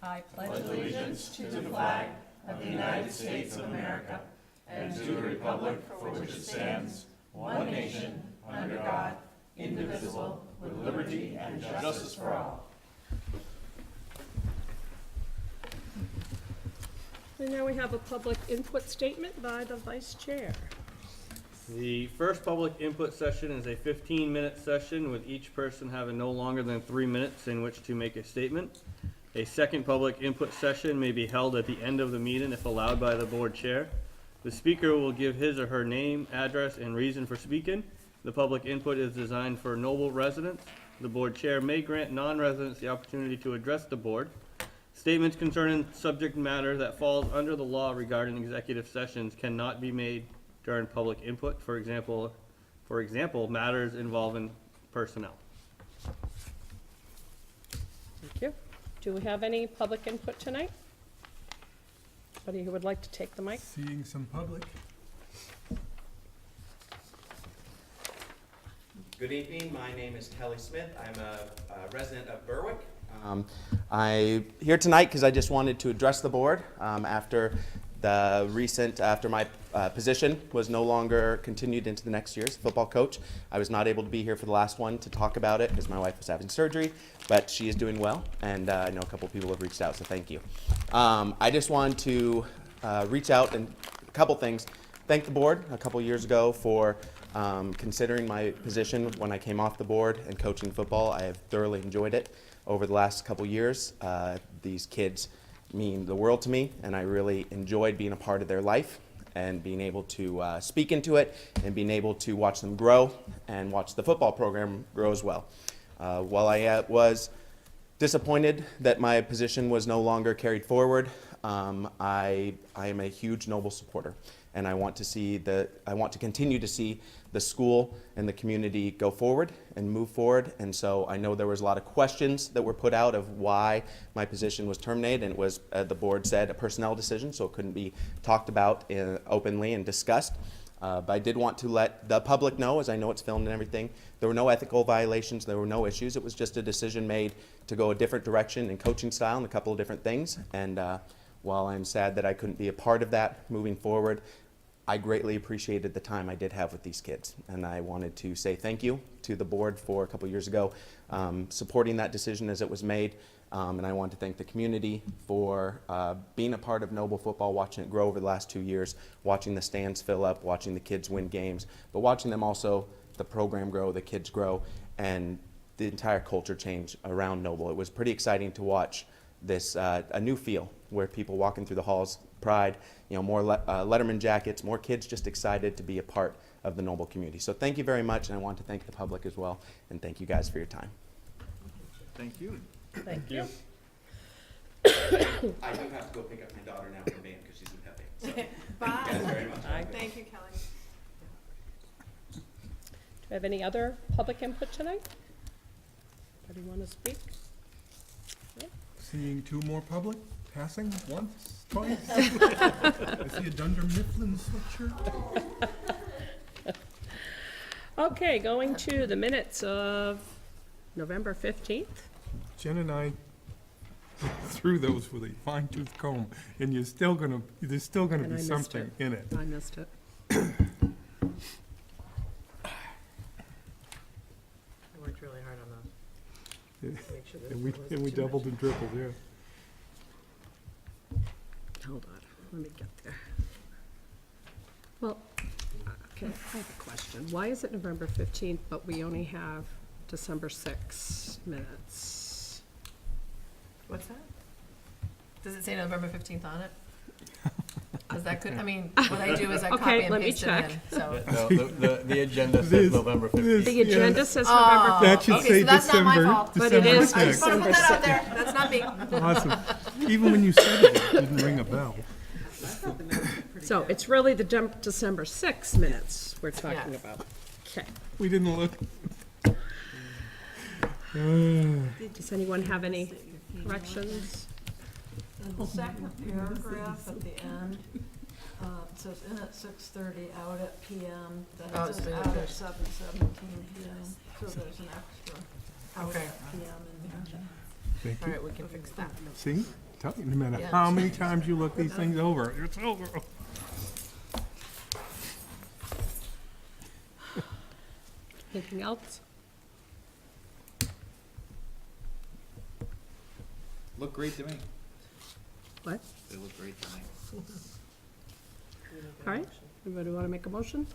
I pledge allegiance to the flag of the United States of America and to the republic for which it stands, one nation, under God, indivisible, with liberty and justice for all. And now we have a public input statement by the Vice Chair. The first public input session is a 15-minute session with each person having no longer than 3 minutes in which to make a statement. A second public input session may be held at the end of the meeting if allowed by the board chair. The speaker will give his or her name, address, and reason for speaking. The public input is designed for Noble residents. The board chair may grant non-residents the opportunity to address the board. Statements concerning subject matter that falls under the law regarding executive sessions cannot be made during public input. For example, matters involving personnel. Thank you. Do we have any public input tonight? Anybody who would like to take the mic? Seeing some public. Good evening. My name is Kelly Smith. I'm a resident of Berwick. I'm here tonight because I just wanted to address the board after my position was no longer continued into the next year as a football coach. I was not able to be here for the last one to talk about it because my wife was having surgery, but she is doing well, and I know a couple people have reached out, so thank you. I just wanted to reach out and a couple things. Thank the board a couple years ago for considering my position when I came off the board and coaching football. I have thoroughly enjoyed it over the last couple years. These kids mean the world to me, and I really enjoyed being a part of their life and being able to speak into it and being able to watch them grow and watch the football program grow as well. While I was disappointed that my position was no longer carried forward, I am a huge Noble supporter, and I want to continue to see the school and the community go forward and move forward. And so I know there was a lot of questions that were put out of why my position was terminated, and it was, the board said, a personnel decision, so it couldn't be talked about openly and discussed. But I did want to let the public know, as I know it's filmed and everything, there were no ethical violations, there were no issues. It was just a decision made to go a different direction in coaching style and a couple of different things. And while I'm sad that I couldn't be a part of that moving forward, I greatly appreciated the time I did have with these kids. And I wanted to say thank you to the board for a couple years ago supporting that decision as it was made. And I want to thank the community for being a part of Noble football, watching it grow over the last 2 years, watching the stands fill up, watching the kids win games, but watching them also, the program grow, the kids grow, and the entire culture change around Noble. It was pretty exciting to watch this, a new feel where people walking through the halls, pride, more Letterman jackets, more kids just excited to be a part of the Noble community. So thank you very much, and I want to thank the public as well, and thank you guys for your time. Thank you. Thank you. I do have to go pick up my daughter now from band because she's in Pepe. So Bye. thank you guys very much. Bye. Thank you, Kelly. Do we have any other public input tonight? Anybody want to speak? Seeing two more public. Passing once, twice. I see a Dunder Mifflin sweatshirt. Okay, going to the minutes of November 15th. Jen and I threw those with a fine-tooth comb, and there's still gonna And be I missed something in it. I missed it. I worked really hard on those. Make sure And we doubled and tripled, yeah. Hold on, let me get there. Well, okay, I have a question. Why is it November 15th, but we only have December 6 minutes? What's that? Does it say November 15th on it? Because that could, what I do is I Okay, copy and let me paste it check. in, so. No, the agenda This- says November 15th. The agenda says Oh, November That should okay, say so that's not my December, fault. But it December is I just 6th. want to put that out there. That's not me. Awesome. Even when you said it, it didn't ring a bell. So it's really the December 6 minutes we're talking Yes. about. Okay. We didn't look. Does anyone have any corrections? In the second paragraph at the end, it says in at 6:30, out at PM, then Oh, it says so out at there's- 7:17 PM, so there's an extra out Okay. at PM in there. Thank All you. right, we can fix that. See? Tell you, no matter Yeah. how many times you look these things over, it's over. Anything else? Look great to me. What? They look great to me. All right, everybody want to make a motion?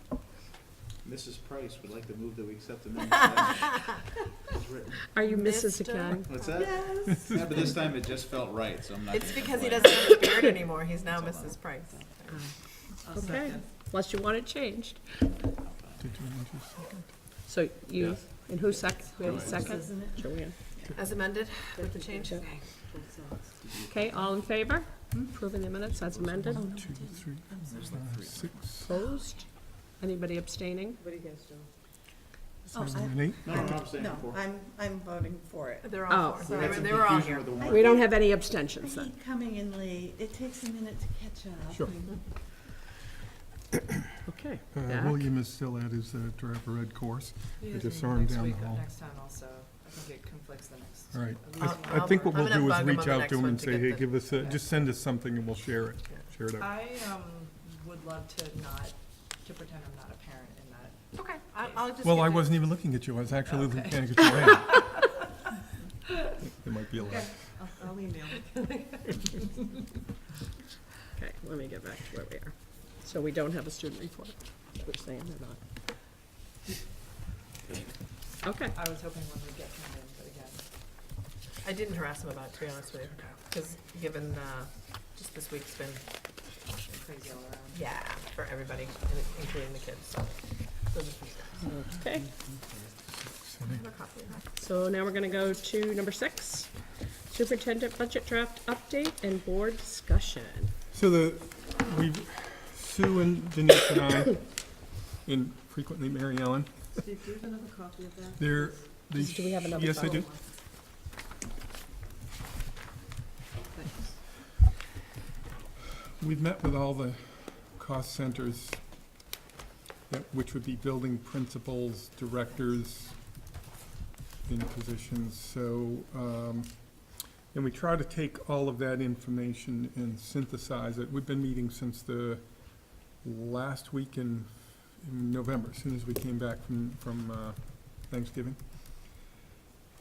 Mrs. Price would like to move that we accept the minutes as written. Are you Mrs. Mr. again? What's that? Yes. Yeah, but this time it just felt right, so I'm not It's gonna because he complain. doesn't have a beard anymore. He's now Mrs. Price. Okay, unless you want it changed. Did you just second? So you, Yes. and who's second? We have a second? Isn't it? Joanne. As amended with the change? Okay, all in favor? Approving the minutes as amended? 1, 2, 3, 4, 5, 6, Opposed? Anybody abstaining? 7, and 8. No, I'm saying No, for. I'm voting for it. They're Oh. all for. We They had were some they were all confusion here. with the warrant. We don't have any I abstentions then. hate coming in late. It takes a minute to catch up. Sure. Okay, Uh, back. William is still at his driver ed course. He I is just in saw him next down the week, hall. Next time also, I think it conflicts the next. All right. I'll- I think what I'm we'll gonna do is bug him reach on the out next to him one and to say, get hey, the- give us, just send us something and we'll share it. Share it out. I, would love to pretend I'm not a parent in that. Okay, I'll just. Well, give I you- wasn't even looking at you. I was actually Okay. looking at your hand. There might be a lot. I'll email. Okay, let me get back to where we are. So we don't have a student report, we're saying or not? Okay, I was hoping one would get turned in, but again, I didn't harass him about it, to be honest with you, because given, just this week's been, crazy all around. yeah, for everybody, including the kids, so. those are some steps. okay. I have a copy of that. So now we're gonna go to number 6, superintendent budget draft update and board discussion. So Sue and Denise and I, and frequently Mary Ellen, Steve, do you have another copy of that? they're, Do we have another yes, I do. follow-up? We've met with all the cost centers, which would be building principals, directors in positions, so, and we try to take all of that information and synthesize it. We've been meeting since the last week in November, as soon as we came back from Thanksgiving.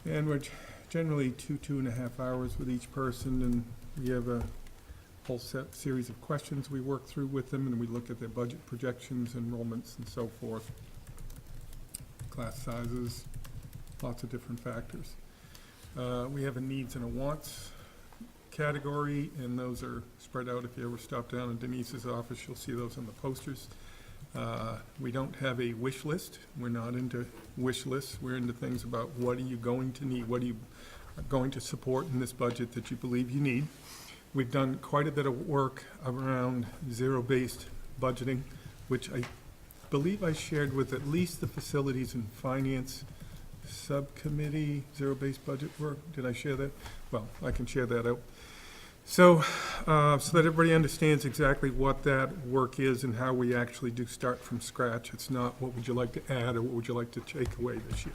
And we're generally 2.5 hours with each person, and we have a whole series of questions we work through with them, and we look at their budget projections, enrollments, and so forth. Class sizes, lots of different factors. We have a needs and a wants category, and those are spread out. If you ever stop down in Denise's office, you'll see those on the posters. We don't have a wish list. We're not into wish lists. We're into things about what are you going to need, what are you going to support in this budget that you believe you need. We've done quite a bit of work around zero-based budgeting, which I believe I shared with at least the Facilities and Finance Subcommittee, zero-based budget work. Did I share that? Well, I can share that out. So, so that everybody understands exactly what that work is and how we actually do start from scratch. It's not what would you like to add or what would you like to take away this year.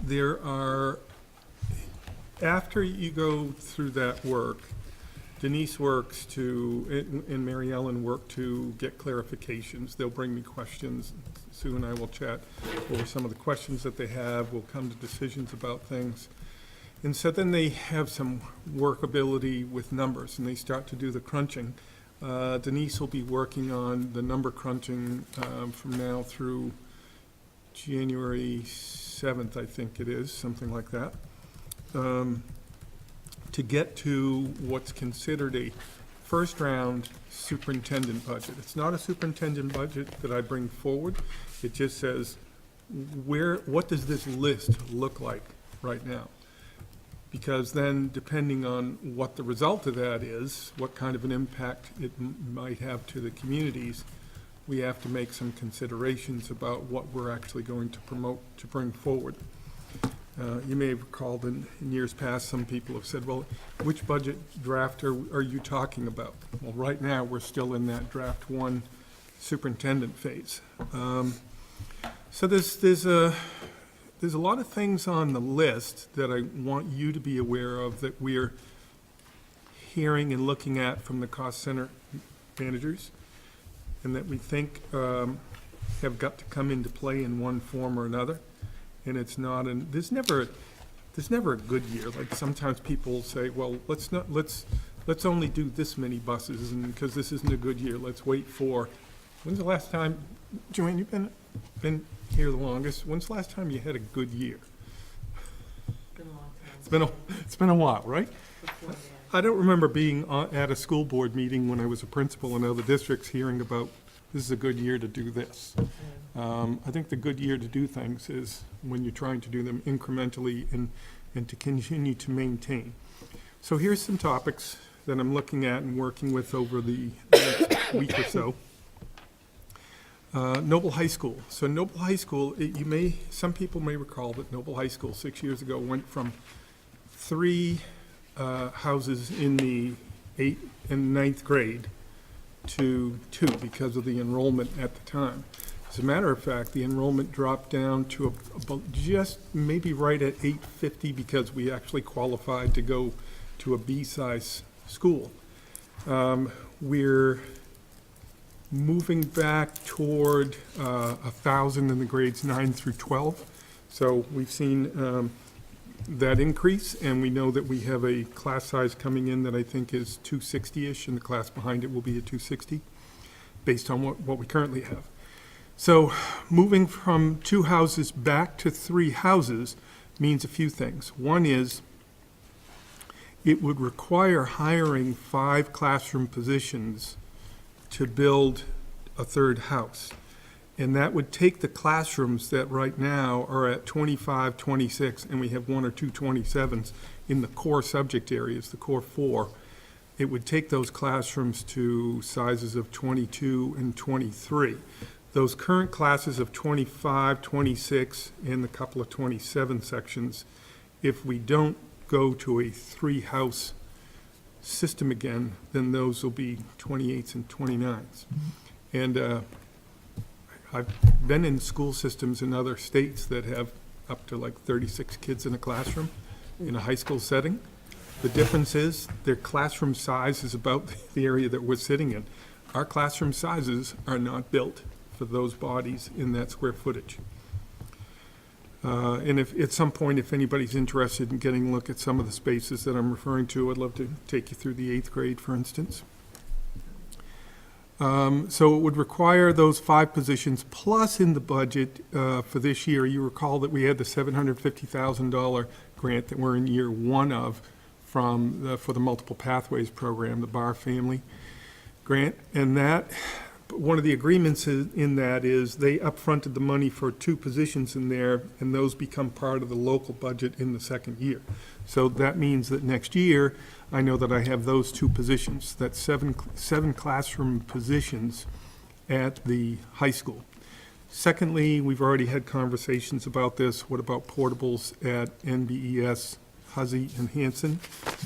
There are, after you go through that work, Denise works to, and Mary Ellen work to get clarifications. They'll bring me questions. Sue and I will chat over some of the questions that they have. We'll come to decisions about things. And so then they have some workability with numbers, and they start to do the crunching. Denise will be working on the number crunching from now through January 7th, I think it is, something like that, to get to what's considered a first-round superintendent budget. It's not a superintendent budget that I bring forward. It just says, what does this list look like right now? Because then, depending on what the result of that is, what kind of an impact it might have to the communities, we have to make some considerations about what we're actually going to promote to bring forward. You may have recalled in years past, some people have said, well, which budget draft are you talking about? Well, right now, we're still in that draft 1 superintendent phase. So there's there's a lot of things on the list that I want you to be aware of that we're hearing and looking at from the cost center managers, and that we think have got to come into play in one form or another. And it's not, and there's never a good year. Like sometimes people say, well, let's only do this many buses, and because this isn't a good year, let's wait for, when's the last time, Joanne, you've been here the longest, when's the last time you had a good year? Been a long time. It's been a while, right? Before, yeah. I don't remember being at a school board meeting when I was a principal in other districts hearing about, this is a good year to do this. I think the good year to do things is when you're trying to do them incrementally and to continue to maintain. So here's some topics that I'm looking at and working with over the next week or so. Noble High School. So Noble High School, some people may recall that Noble High School 6 years ago went from 3 houses in the 8th and 9th grade to 2 because of the enrollment at the time. As a matter of fact, the enrollment dropped down to about just maybe right at 850 because we actually qualified to go to a B-size school. We're moving back toward 1,000 in the grades 9 through 12. So we've seen that increase, and we know that we have a class size coming in that I think is 260-ish, and the class behind it will be a 260, based on what we currently have. So moving from 2 houses back to 3 houses means a few things. One is it would require hiring 5 classroom positions to build a 3rd house. And that would take the classrooms that right now are at 25, 26, and we have 1 or 2 27s in the core subject areas, the core 4. It would take those classrooms to sizes of 22 and 23. Those current classes of 25, 26, and the couple of 27 sections, if we don't go to a 3-house system again, then those will be 28s and 29s. And I've been in school systems in other states that have up to like 36 kids in a classroom in a high school setting. The difference is their classroom size is about the area that we're sitting in. Our classroom sizes are not built for those bodies in that square footage. And if at some point, if anybody's interested in getting a look at some of the spaces that I'm referring to, I'd love to take you through the 8th grade, for instance. So it would require those 5 positions, plus in the budget for this year, you recall that we had the $750,000 grant that we're in year 1 of for the Multiple Pathways Program, the Barr Family Grant. And that, one of the agreements in that is they upfronted the money for 2 positions in there, and those become part of the local budget in the 2nd year. So that means that next year, I know that I have those 2 positions, that's 7 classroom positions at the high school. Secondly, we've already had conversations about this. What about portables at NBES, Huzzy, and Hanson?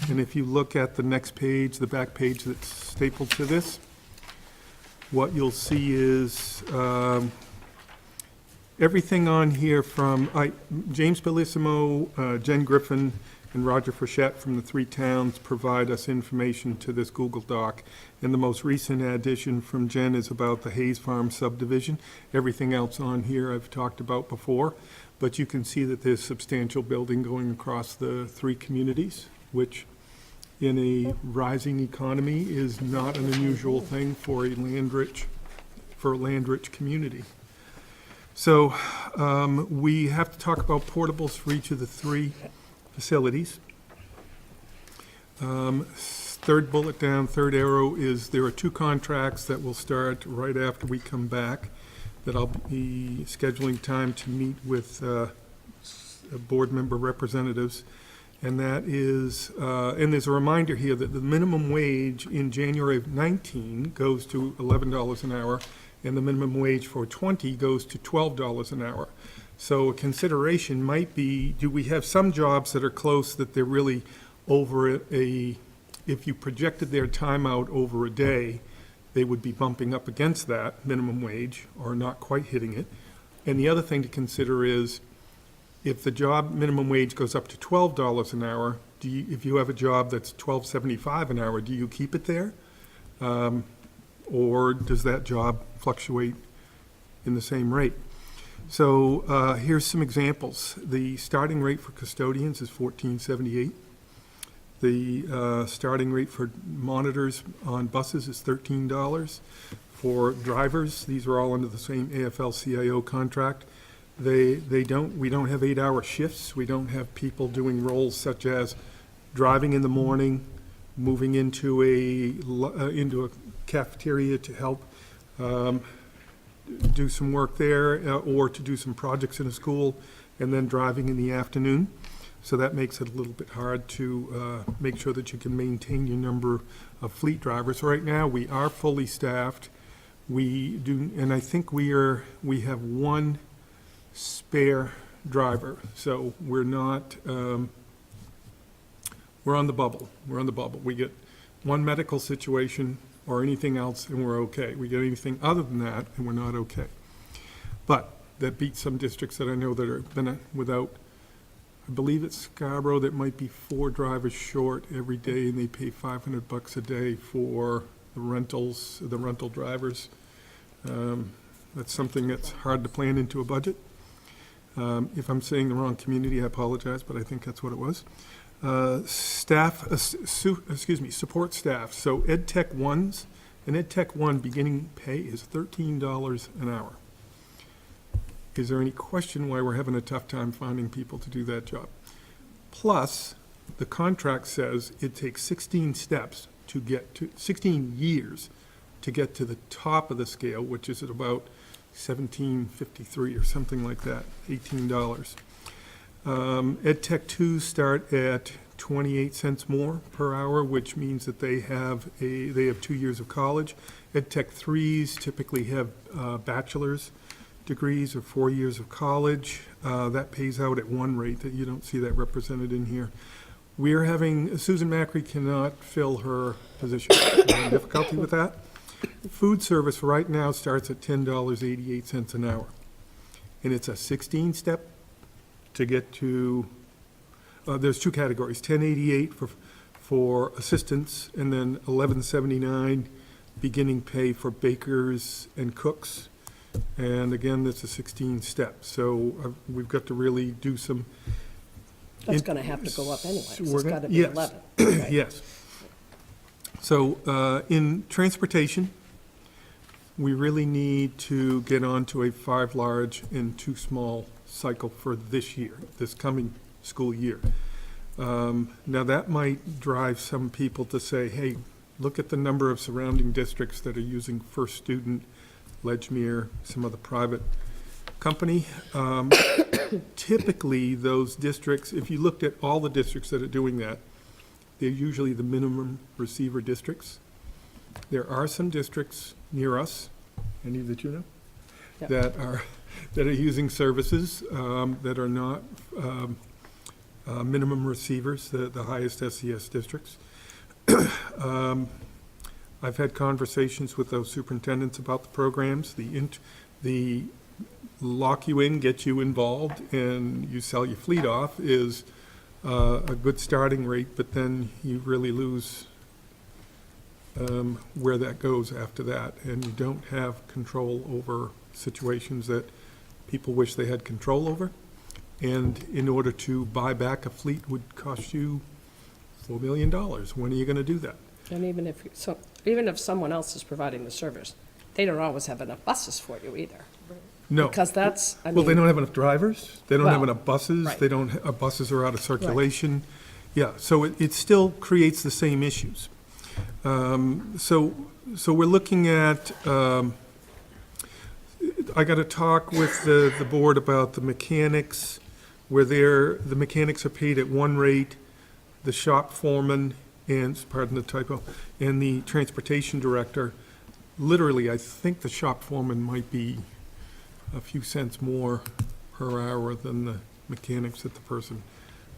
And if you look at the next page, the back page that's stapled to this, what you'll see is everything on here from James Bellissimo, Jen Griffin, and Roger Frechette from the 3 towns provide us information to this Google Doc. And the most recent addition from Jen is about the Hayes Farm subdivision. Everything else on here I've talked about before, but you can see that there's substantial building going across the 3 communities, which in a rising economy is not an unusual thing for a land-rich community. So we have to talk about portables for each of the 3 facilities. 3rd bullet down, 3rd arrow is there are 2 contracts that will start right after we come back that I'll be scheduling time to meet with board member representatives. And that is, and there's a reminder here that the minimum wage in January of 19 goes to $11 an hour, and the minimum wage for 20 goes to $12 an hour. So a consideration might be, do we have some jobs that are close that they're really over if you projected their time out over a day, they would be bumping up against that minimum wage or not quite hitting it. And the other thing to consider is, if the job minimum wage goes up to $12 an hour, if you have a job that's $12.75 an hour, do you keep it there? Or does that job fluctuate in the same rate? So here's some examples. The starting rate for custodians is $14.78. The starting rate for monitors on buses is $13. For drivers, these are all under the same AFL-CIO contract. We don't have 8-hour shifts. We don't have people doing roles such as driving in the morning, moving into a cafeteria to help do some work there, or to do some projects in a school, and then driving in the afternoon. So that makes it a little bit hard to make sure that you can maintain your number of fleet drivers. Right now, we are fully staffed. We do, and I think we have one spare driver. So we're not, we're on the bubble. We're on the bubble. We get one medical situation or anything else, and we're okay. We get anything other than that, and we're not okay. But that beats some districts that I know that have been without. I believe it's Scarborough that might be 4 drivers short every day, and they pay $500 a day for the rentals, the rental drivers. That's something that's hard to plan into a budget. If I'm saying the wrong community, I apologize, but I think that's what it was. Support staff. So Ed Tech 1s, and Ed Tech 1 beginning pay is $13 an hour. Is there any question why we're having a tough time finding people to do that job? Plus, the contract says it takes 16 steps to get to, 16 years to get to the top of the scale, which is at about $17.53 or something like that, $18. Ed Tech 2s start at 28 cents more per hour, which means that they have 2 years of college. Ed Tech 3s typically have bachelor's degrees or 4 years of college. That pays out at one rate that you don't see that represented in here. We're having, Susan Macri cannot fill her position. We're having difficulty with that. Food service right now starts at $10.88 an hour. And it's a 16-step to get to, there's 2 categories, $10.88 for assistants, and then $11.79 beginning pay for bakers and cooks. And again, that's a 16 step. So we've got to really do some. That's going to have to go up anyway. So we're it's gonna- got to be yes. 11. Right? Yes. So in transportation, we really need to get onto a 5 large and 2 small cycle for this year, this coming school year. Now that might drive some people to say, hey, look at the number of surrounding districts that are using First Student, Ledgmere, some other private company. Typically, those districts, if you looked at all the districts that are doing that, they're usually the minimum receiver districts. There are some districts near us, any that you know, Yep. that are using services that are not minimum receivers, the highest SES districts. I've had conversations with those superintendents about the programs. The lock you in, get you involved, and you sell your fleet off is a good starting rate, but then you really lose where that goes after that, and you don't have control over situations that people wish they had control over. And in order to buy back a fleet would cost you $4 million. When are you going to do that? And even if someone else is providing the service, they don't always have enough buses for you either. No. Because that's, I Well, they mean, don't have enough drivers, they don't have Well, enough buses, right. they don't, buses are out of circulation. Yeah, so it still creates the same issues. So we're looking at, I got to talk with the board about the mechanics, where the mechanics are paid at one rate, the shop foreman, and, pardon the typo, and the transportation director, literally, I think the shop foreman might be a few cents more per hour than the mechanics that the person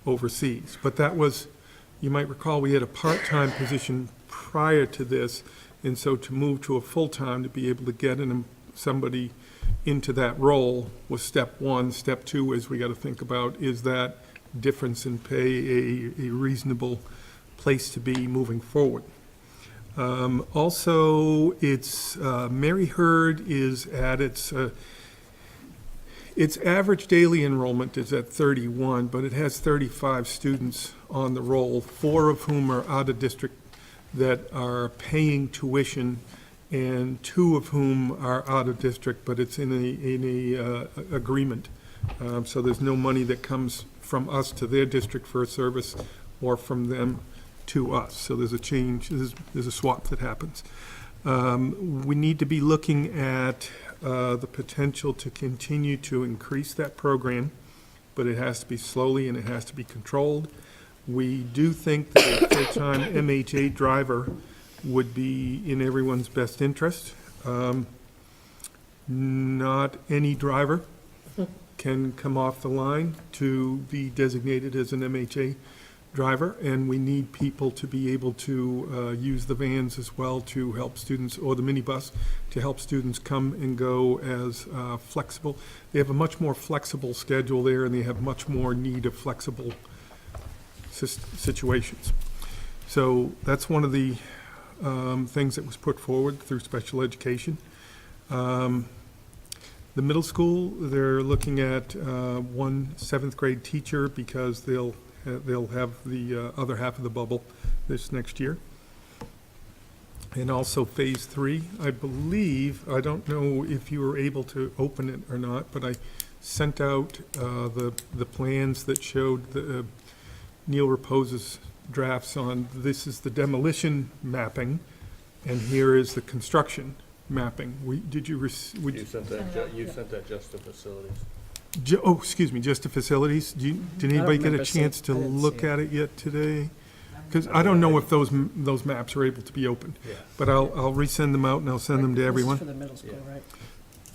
oversees. But that was, you might recall, we had a part-time position prior to this, and so to move to a full-time, to be able to get somebody into that role was step one. Step two is we got to think about, is that difference in pay a reasonable place to be moving forward? Also, it's, Mary Herd is at its average daily enrollment is at 31, but it has 35 students on the roll, 4 of whom are out of district that are paying tuition, and 2 of whom are out of district, but it's in a agreement. So there's no money that comes from us to their district for a service or from them to us. So there's a change, there's a swap that happens. We need to be looking at the potential to continue to increase that program, but it has to be slowly and it has to be controlled. We do think that a full-time MHA driver would be in everyone's best interest. Not any driver can come off the line to be designated as an MHA driver, and we need people to be able to use the vans as well to help students, or the minibus, to help students come and go as flexible. They have a much more flexible schedule there, and they have much more need of flexible situations. So that's one of the things that was put forward through special education. The middle school, they're looking at 1 7th grade teacher because they'll have the other half of the bubble this next year. And also phase 3, I believe, I don't know if you were able to open it or not, but I sent out the plans that showed Neil Rapose's drafts on, this is the demolition mapping, and here is the construction mapping. Did you You sent that just to facilities. Oh, excuse me, just to facilities? Did anybody get a chance to look at it yet today? Because I don't know if those maps are able to be opened. Yeah. But I'll resend them out and I'll send them to everyone. For the middle school, right?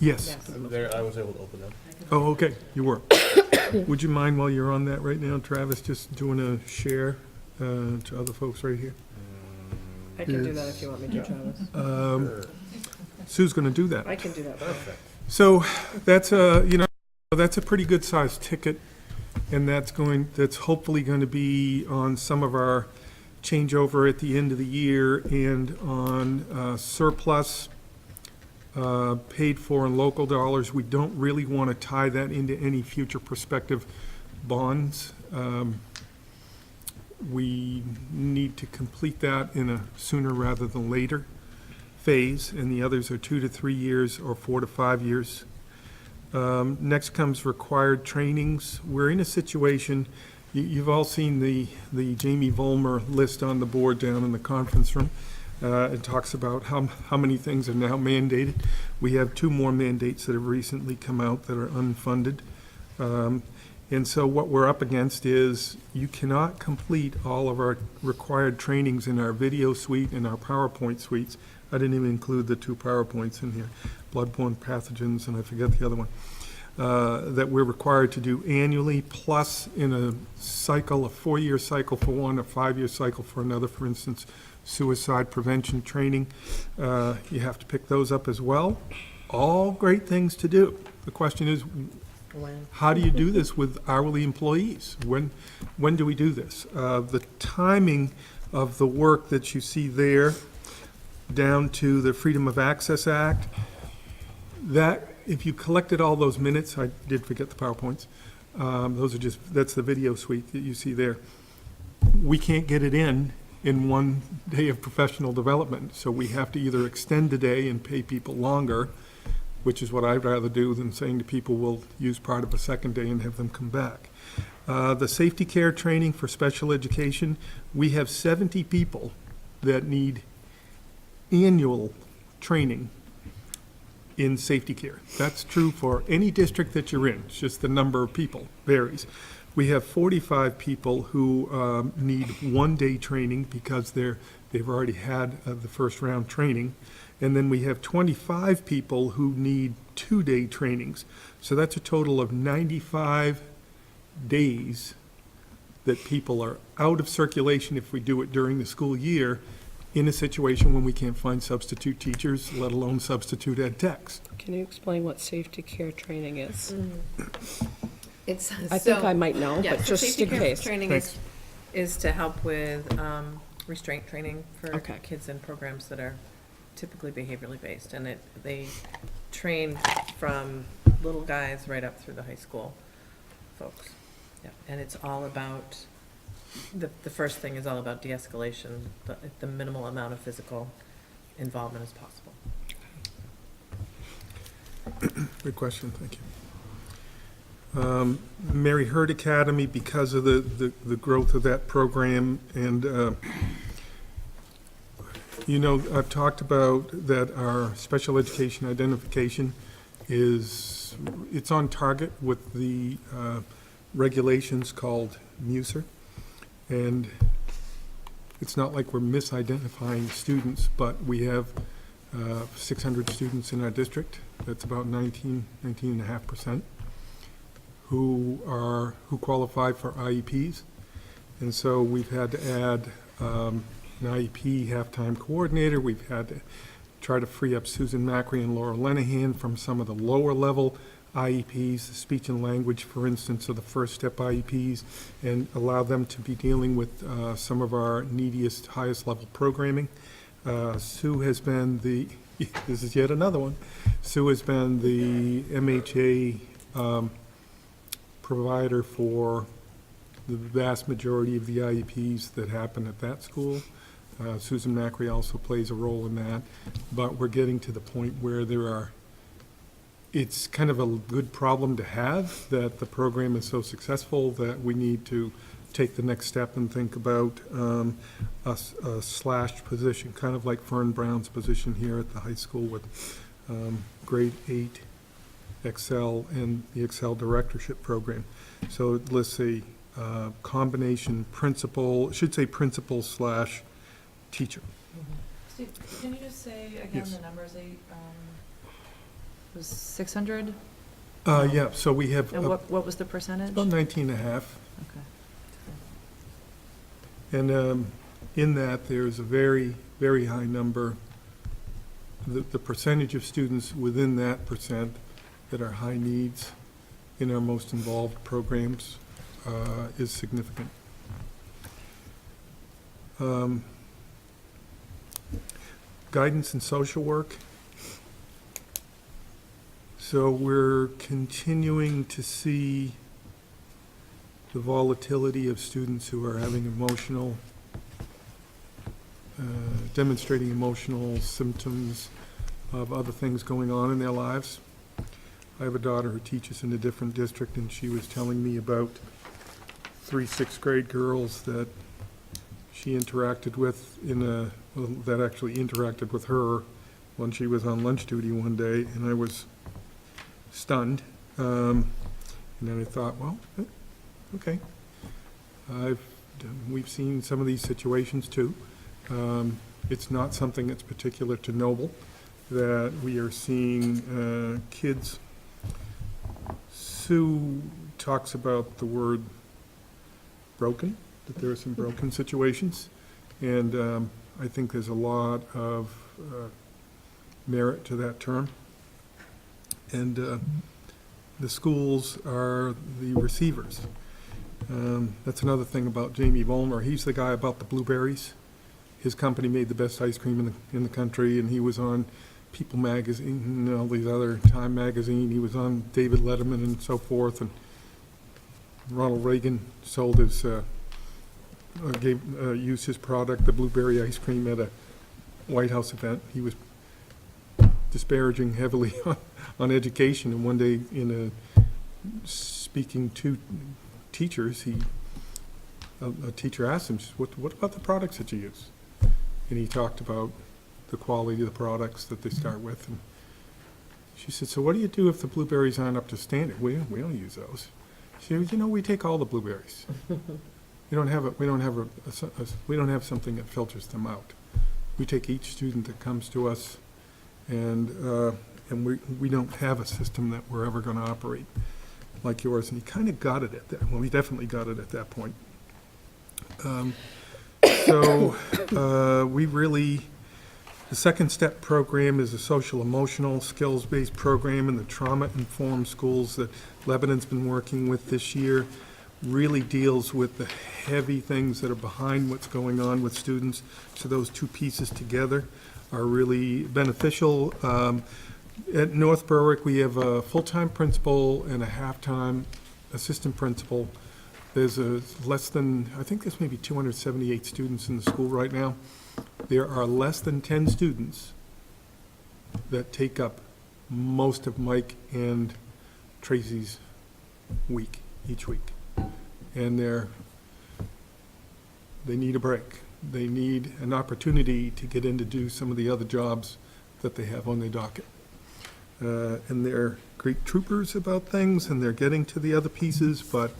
Yes. There, I was able to open them. Oh, okay, you were. Would you mind, while you're on that right now, Travis, just doing a share to other folks right here? I can do that if you want me to, Travis. Sue's gonna do that. I can do that. Perfect. So that's that's a pretty good sized ticket, and that's hopefully going to be on some of our changeover at the end of the year and on surplus paid for in local dollars. We don't really want to tie that into any future prospective bonds. We need to complete that in a sooner rather than later phase, and the others are 2 to 3 years or 4 to 5 years. Next comes required trainings. We're in a situation, you've all seen the Jamie Vollmer list on the board down in the conference room. It talks about how many things are now mandated. We have 2 more mandates that have recently come out that are unfunded. And so what we're up against is you cannot complete all of our required trainings in our video suite and our PowerPoint suites. I didn't even include the 2 PowerPoints in here, bloodborne pathogens, and I forget the other one, that we're required to do annually, plus in a cycle, a 4-year cycle for one, a 5-year cycle for another. For instance, suicide prevention training, you have to pick those up as well. All great things to do. The question is, how do you do this with hourly employees? When do we do this? The timing of the work that you see there, down to the Freedom of Access Act, that, if you collected all those minutes, I did forget the PowerPoints, that's the video suite that you see there. We can't get it in 1 day of professional development, so we have to either extend the day and pay people longer, which is what I'd rather do than saying to people, we'll use part of a second day and have them come back. The safety care training for special education, we have 70 people that need annual training in safety care. That's true for any district that you're in. It's just the number of people varies. We have 45 people who need 1-day training because they've already had the first round training. And then we have 25 people who need 2-day trainings. So that's a total of 95 days that people are out of circulation if we do it during the school year, in a situation when we can't find substitute teachers, let alone substitute ed techs. Can you explain what safety care training is? It's, I think I might know, yeah, but so just safety in care case. training is to help with restraint training for Okay. kids in programs that are typically behaviorally based. And they train from little guys right up through the high school folks. Yeah, and it's all about, the first thing is all about de-escalation, the minimal amount of physical involvement as possible. Good question, thank you. Mary Hurd Academy, because of the growth of that program, and, you know, I've talked about that our special education identification it's on target with the regulations called MUSER. And it's not like we're misidentifying students, but we have 600 students in our district. That's about 19.5%, who qualify for IEPs. And so we've had to add an IEP halftime coordinator. We've had to try to free up Susan Macri and Laura Lenahan from some of the lower level IEPs, the speech and language, for instance, or the first step IEPs, and allow them to be dealing with some of our neediest, highest level programming. Sue has been this is yet another one, Sue has been the MHA provider for the vast majority of the IEPs that happen at that school. Susan Macri also plays a role in that, but we're getting to the point where it's kind of a good problem to have, that the program is so successful that we need to take the next step and think about a slashed position, kind of like Fern Brown's position here at the high school with grade 8 Excel and the Excel directorship program. So it lists a combination principal, it should say principal / teacher. Steve, can you just say again Yes. the numbers? Was 600? Yeah, so we have And what was the percentage? about 19.5. Okay. And in that, there's a very, very high number. The percentage of students within that percent that are high needs in our most involved programs is significant. Guidance and social work. So we're continuing to see the volatility of students who are having demonstrating emotional symptoms of other things going on in their lives. I have a daughter who teaches in a different district, and she was telling me about 3 6th grade girls that she interacted with that actually interacted with her when she was on lunch duty one day, and I was stunned. And then I thought, well, okay. We've seen some of these situations too. It's not something that's particular to Noble, that we are seeing kids. Sue talks about the word broken, that there are some broken situations. And I think there's a lot of merit to that term. And the schools are the receivers. That's another thing about Jamie Vollmer. He's the guy about the blueberries. His company made the best ice cream in the country, and he was on People Magazine and all these other, Time Magazine. He was on David Letterman and so forth. And Ronald Reagan sold his, used his product, the blueberry ice cream, at a White House event. He was disparaging heavily on education, and one day speaking to teachers, a teacher asked him, what about the products that you use? And he talked about the quality of the products that they start with. And she said, so what do you do if the blueberries aren't up to standard? We don't use those. She said, we take all the blueberries. We don't have something that filters them out. We take each student that comes to us, and we don't have a system that we're ever going to operate like yours. And he kind of got it at that. Well, he definitely got it at that point. So, the Second Step program is a social emotional skills-based program in the trauma-informed schools that Lebanon's been working with this year. Really deals with the heavy things that are behind what's going on with students. So those two pieces together are really beneficial. At North Berwick, we have a full-time principal and a half-time assistant principal. There's I think there's maybe 278 students in the school right now. There are less than 10 students that take up most of Mike and Tracy's week, each week. And they need a break. They need an opportunity to get in to do some of the other jobs that they have on their docket. And they're great troopers about things, and they're getting to the other pieces, but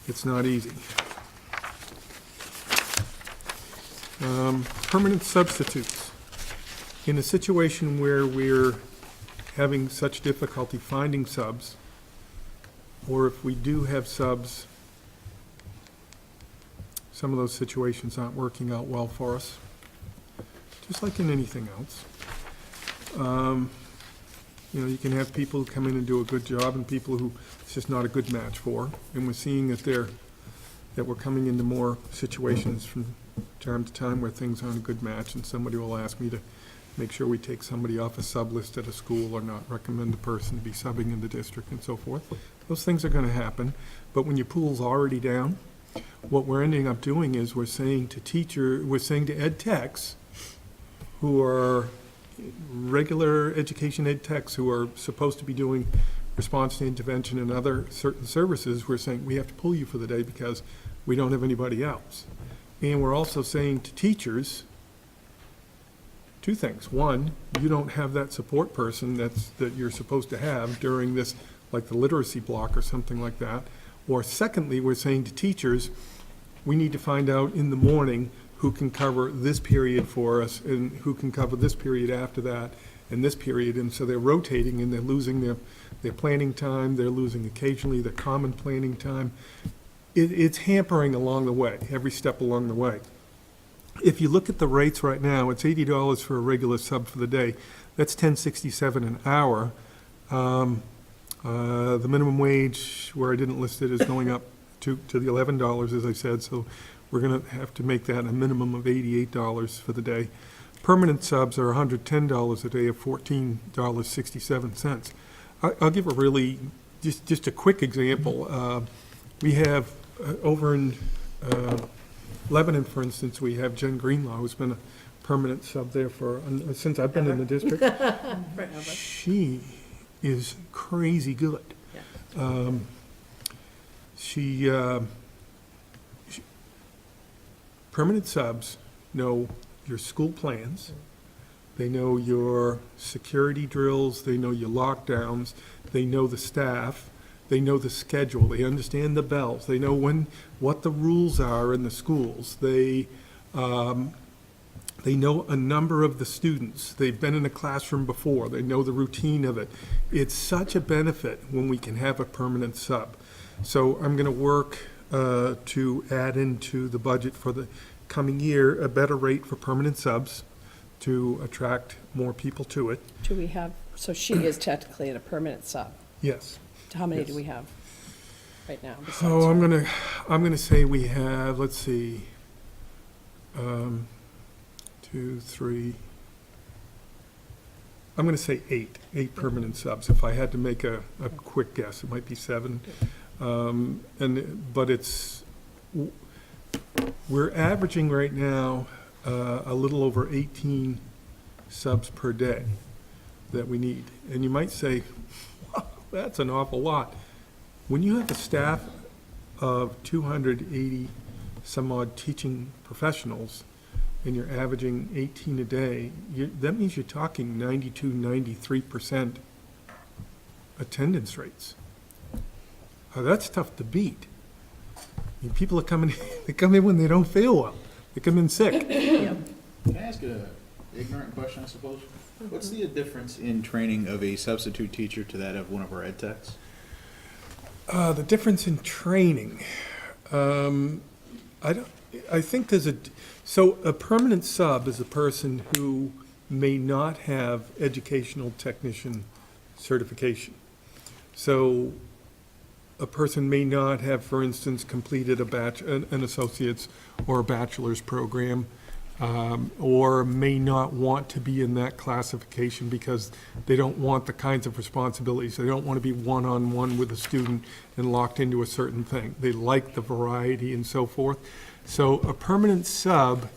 it's not easy. Permanent substitutes. In a situation where we're having such difficulty finding subs, or if we do have subs, some of those situations aren't working out well for us, just like in anything else. You can have people who come in and do a good job and people who it's just not a good match for. And we're seeing that we're coming into more situations from time to time where things aren't a good match, and somebody will ask me to make sure we take somebody off a sub list at a school or not recommend a person to be subbing in the district and so forth. Those things are gonna happen, but when your pool's already down, what we're ending up doing is we're saying to ed techs who are regular education ed techs who are supposed to be doing response to intervention and other certain services, we're saying we have to pull you for the day because we don't have anybody else. And we're also saying to teachers two things. One, you don't have that support person that you're supposed to have during this, like the literacy block or something like that. Or secondly, we're saying to teachers, we need to find out in the morning who can cover this period for us and who can cover this period after that and this period. And so they're rotating and they're losing their planning time. They're losing occasionally their common planning time. It's hampering along the way, every step along the way. If you look at the rates right now, it's $80 for a regular sub for the day. That's $10.67 an hour. The minimum wage, where I didn't list it, is going up to the $11, as I said, so we're gonna have to make that a minimum of $88 for the day. Permanent subs are $110 a day of $14.67. I'll give a really, just a quick example. We have over in Lebanon, for instance, we have Jen Greenlaw, who's been a permanent sub there since I've been in the district. She is crazy good. Yeah. Permanent subs know your school plans, they know your security drills, they know your lockdowns, they know the staff, they know the schedule, they understand the bells, they know what the rules are in the schools, they know a number of the students, they've been in a classroom before, they know the routine of it. It's such a benefit when we can have a permanent sub. So I'm gonna work to add into the budget for the coming year a better rate for permanent subs to attract more people to it. Do we have, so she is technically a permanent sub. Yes. How many Yes. do we have right now? besides Oh, her? I'm gonna say we have, let's see, 2, 3, I'm gonna say eight permanent subs. If I had to make a quick guess, it might be 7. But we're averaging right now a little over 18 subs per day that we need. And you might say, wow, that's an awful lot. When you have a staff of 280 some odd teaching professionals and you're averaging 18 a day, that means you're talking 92, 93% attendance rates. That's tough to beat. I mean, people are coming, they come in when they don't feel well. They come in sick. Can I ask an ignorant question, I suppose? What's the difference in training of a substitute teacher to that of one of our ed techs? The difference in training, I think there's so a permanent sub is a person who may not have educational technician certification. So a person may not have, for instance, completed an associate's or a bachelor's program, or may not want to be in that classification because they don't want the kinds of responsibilities. They don't want to be one-on-one with a student and locked into a certain thing. They like the variety and so forth. So a permanent sub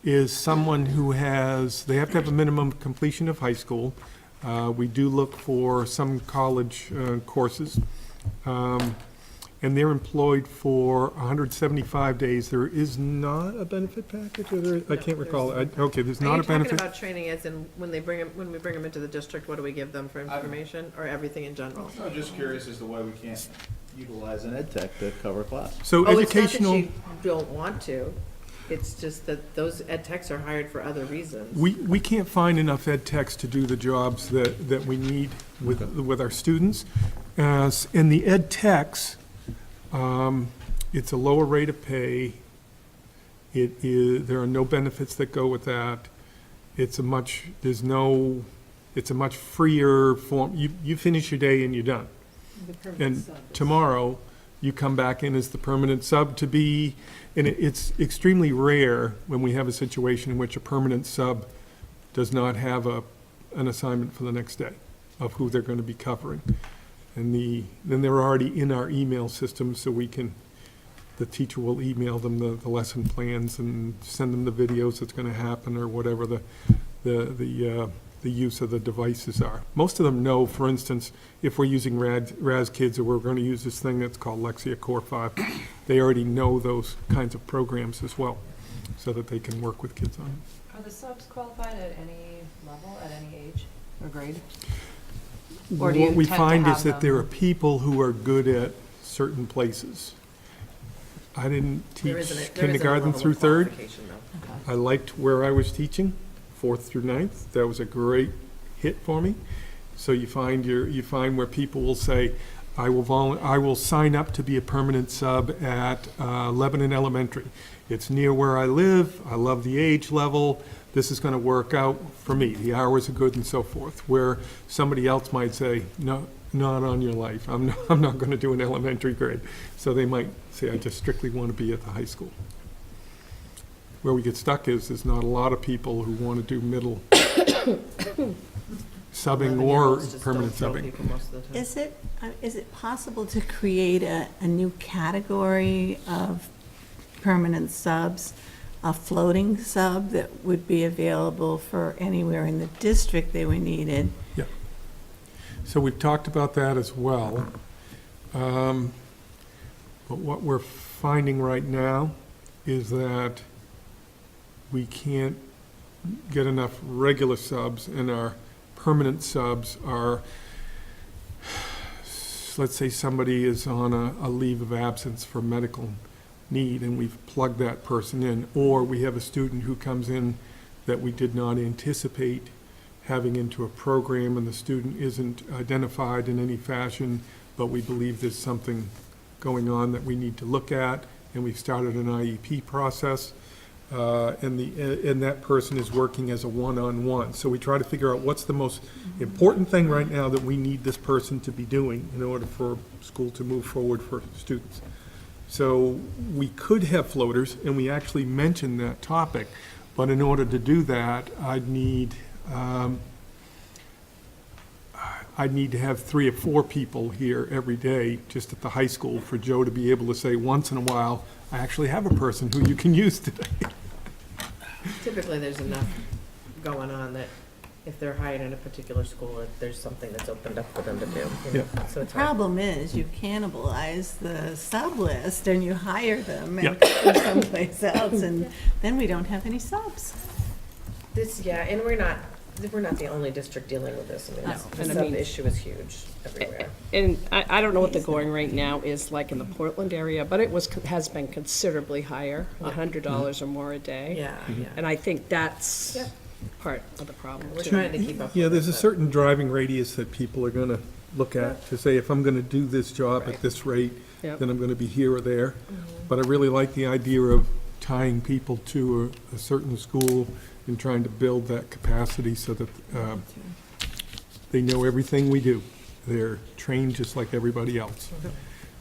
is someone who they have to have a minimum completion of high school. We do look for some college courses. And they're employed for 175 days. There is not a benefit package, or there, I can't recall. Okay, there's not a Are you talking benefit. about training as in when we bring them into the district, what do we give them for information, or everything in general? I'm just curious as to why we can't utilize an ed tech to cover class. So Oh, it's not that educational, you don't want to, it's just that those ed techs are hired for other reasons. we can't find enough ed techs to do the jobs that we need with our students. And the ed techs, it's a lower rate of pay. There are no benefits that go with that. It's a much freer form. You finish your day and you're done. And tomorrow, you come back in as the permanent sub to be, and it's extremely rare when we have a situation in which a permanent sub does not have an assignment for the next day of who they're going to be covering. And then they're already in our email system, so the teacher will email them the lesson plans and send them the videos that's going to happen, or whatever the use of the devices are. Most of them know, for instance, if we're using Raz Kids, or we're going to use this thing that's called Lexia Core 5, they already know those kinds of programs as well, so that they can work with kids on it. Are the subs qualified at any level, at any age or grade? Or do you What we tend to find is have that there are them- people who are good at certain places. I didn't There isn't teach a kindergarten level of through third. qualification, though. Okay. I liked where I was teaching, 4th through 9th. That was a great hit for me. So you find where people will say, I will sign up to be a permanent sub at Lebanon Elementary. It's near where I live. I love the age level. This is going to work out for me. The hours are good and so forth. Where somebody else might say, no, not on your life. I'm not going to do an elementary grade. So they might say, I just strictly want to be at the high school. Where we get stuck is there's not a lot of people who want to do middle subbing or 11-year-olds just permanent don't throw subbing. people most of the time. Is it possible to create a new category of permanent subs, a floating sub that would be available for anywhere in the district they were needed? So we've talked about that as well. But what we're finding right now is that we can't get enough regular subs, and our permanent subs are, let's say somebody is on a leave of absence for medical need, and we've plugged that person in, or we have a student who comes in that we did not anticipate having into a program, and the student isn't identified in any fashion, but we believe there's something going on that we need to look at, and we've started an IEP process, and that person is working as a one-on-one. So we try to figure out what's the most important thing right now that we need this person to be doing in order for school to move forward for students. So we could have floaters, and we actually mentioned that topic, but in order to do that, I'd need to have 3 or 4 people here every day, just at the high school, for Joe to be able to say, once in a while, I actually have a person who you can use today. Typically, there's enough going on that if they're hired in a particular school, that there's something that's opened up for them to do. You know? So The it's hard. problem is you cannibalize the sub list and you hire them and Yeah. put them someplace else, and then we don't have any subs. And we're not the only district dealing with this. I mean, No. the And I sub mean- issue is huge everywhere. And I don't know what the going rate now is like in the Portland area, but it has been considerably higher, $100 or more a day. Yeah, yeah. And I think that's Yep. part of the problem We're too. trying to keep up Yeah, with there's it, a but- certain driving radius that people are gonna look at, to say, if I'm gonna do this job at Right. this rate, Yep. then I'm gonna be here or there. But I really like the idea of tying people to a certain school and trying to build that capacity so that they know everything we do. They're trained just like everybody else,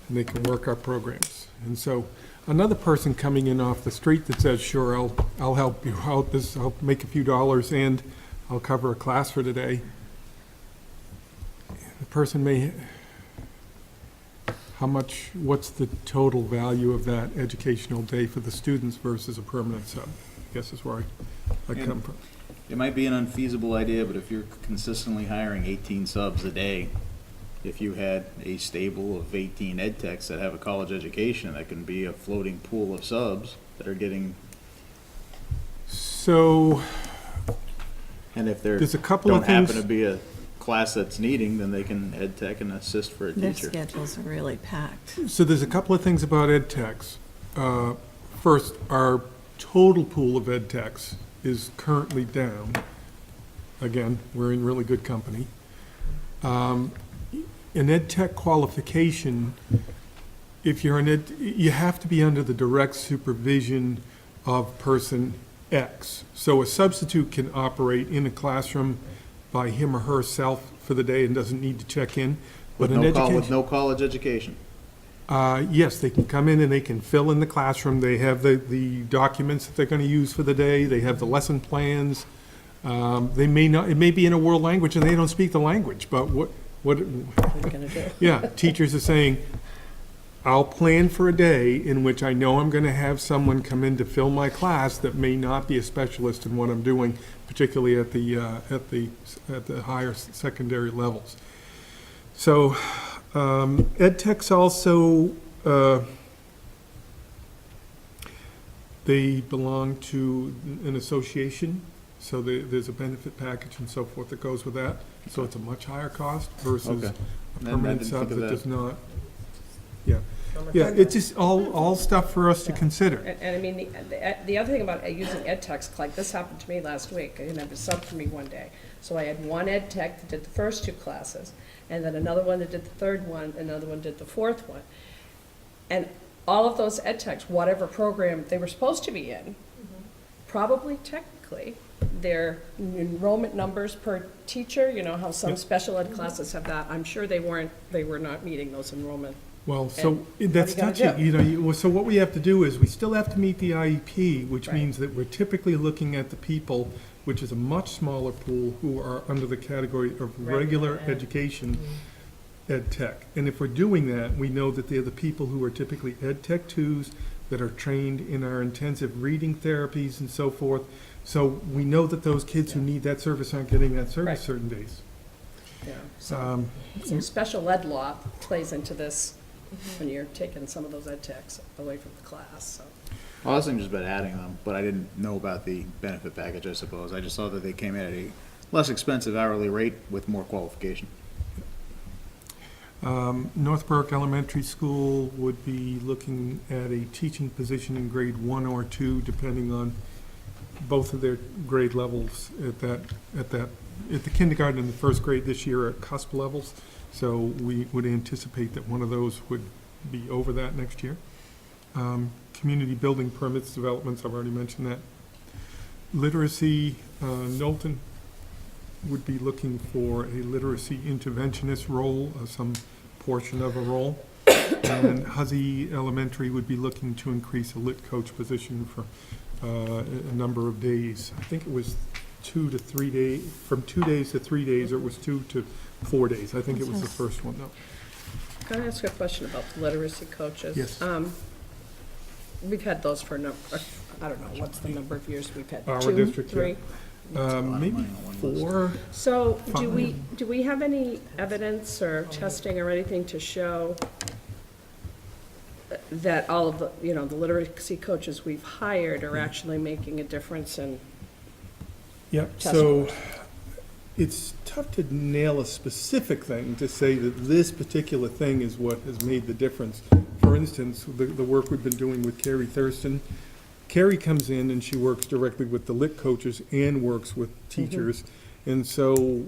and they can work our programs. And so another person coming in off the street that says, sure, I'll help you out, I'll make a few dollars and I'll cover a class for today. The person may, what's the total value of that educational day for the students versus a permanent sub? I guess is where I come from. It might be an unfeasible idea, but if you're consistently hiring 18 subs a day, if you had a stable of 18 ed techs that have a college education, that can be a floating pool of subs that are getting, So and if there there's a couple don't of things. happen to be a class that's needing, then they can ed tech and assist for a Their teacher. schedules are really packed. So there's a couple of things about ed techs. First, our total pool of ed techs is currently down. Again, we're in really good company. An ed tech qualification, if you're you have to be under the direct supervision of person X. So a substitute can operate in a classroom by him or herself for the day and doesn't need to check in. With But an education. with no college education. Yes, they can come in and they can fill in the classroom. They have the documents that they're going to use for the day. They have the lesson plans. They may not, it may be in a world language and they don't speak the language, but what, What are you gonna do? yeah, teachers are saying, I'll plan for a day in which I know I'm going to have someone come in to fill my class that may not be a specialist in what I'm doing, particularly at the higher secondary levels. So, ed techs also, they belong to an association, so there's a benefit package and so forth that goes with that. So it's a much higher cost versus Okay. a I permanent didn't sub think of that that. does not. Yeah, it's just all stuff for us to consider. And I mean, the other thing about using ed techs, like this happened to me last week, I didn't have a sub for me one day. So I had one ed tech that did the first two classes, and then another one that did the third one, another one did the fourth one. And all of those ed techs, whatever program they were supposed to be in, probably technically, their enrollment numbers per teacher, you know how some Yep. special ed classes have that, I'm sure they were not meeting those enrollment. Well, so And that's what are you gonna touchy, you know, so what we have to do is, we still have to meet the IEP, which Right. means that we're typically looking at the people, which is a much smaller pool, who are under the category of regular Regular ed. education ed tech. And if we're doing that, we know that they're the people who are typically ed tech twos, that are trained in our intensive reading therapies and so forth. So we know that those kids who need that service aren't getting that service Right. certain days. Yeah, so, Um, so special ed law plays into this when you're taking some of those ed techs away from the class, so. Well, I was thinking just about adding them, but I didn't know about the benefit package, I suppose. I just saw that they came in at a less expensive hourly rate with more qualification. Northbrook Elementary School would be looking at a teaching position in grade 1 or 2, depending on both of their grade levels at the kindergarten and the first grade this year are at cusp levels. So we would anticipate that one of those would be over that next year. Community building permits developments, I've already mentioned that. Literacy, Knowlton would be looking for a literacy interventionist role, some portion of a role. And Huzzy Elementary would be looking to increase a lit coach position for a number of days. I think it was 2 to 3 days, from 2 days to 3 days, or it was 2 to 4 days. I think it was the first one, though. Can I ask a question about the literacy coaches? Yes. We've had those for I don't know, what's the number of years we've had? Our 2, district, yeah. 3? Maybe 4. So do Fine. we have any evidence or testing or anything to show that all of the, you know, the literacy coaches we've hired are actually making a difference in Yep, test so scores? it's tough to nail a specific thing to say that this particular thing is what has made the difference. For instance, the work we've been doing with Carrie Thurston, Carrie comes in and she works directly with the lit coaches and works with teachers. And so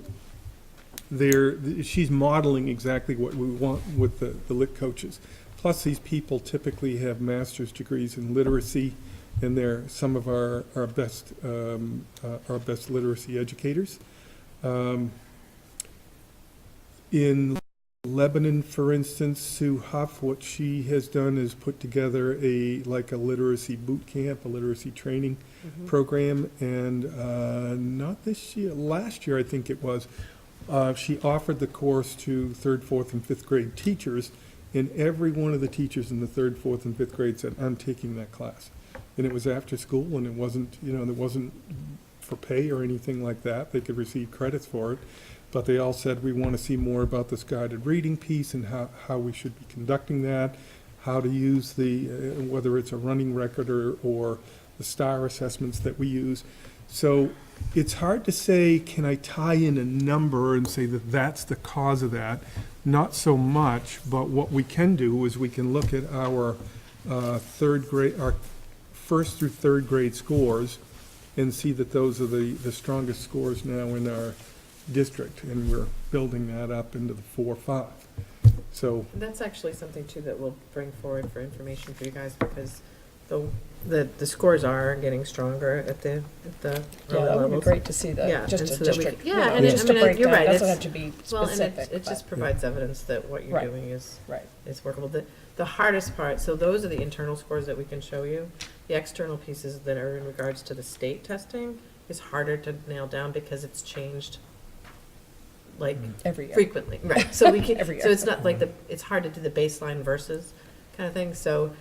she's modeling exactly what we want with the lit coaches. Plus, these people typically have master's degrees in literacy, and they're some of our best literacy educators. In Lebanon, for instance, Sue Huff, what she has done is put together a literacy boot camp, a literacy training program, and not this year, last year I think it was, she offered the course to 3rd, 4th, and 5th grade teachers, and every one of the teachers in the 3rd, 4th, and 5th grade said, I'm taking that class. And it was after school, and it wasn't, it wasn't for pay or anything like that. They could receive credits for it. But they all said, we want to see more about this guided reading piece and how we should be conducting that, how to use whether it's a running record or the STAR assessments that we use. So it's hard to say, can I tie in a number and say that that's the cause of that? Not so much, but what we can do is we can look at our our 1st through 3rd grade scores and see that those are the strongest scores now in our district, and we're building that up into the 4 or 5. So That's actually something too that we'll bring forward for information for you guys, because the scores are getting stronger at the Yeah, early that would be levels. great to see Yeah, that, just and a so that we district, can- you yeah, know, and just I a mean, you're breakdown, right, doesn't it's- have to be Well, and specific. it just but- provides evidence that what you're Right. doing is Right. workable. The hardest part, so those are the internal scores that we can show you. The external pieces that are in regards to the state testing is harder to nail down because it's changed like Every year. frequently, right? So we can, Every so year. it's not like it's hard to do the baseline versus kind of thing. So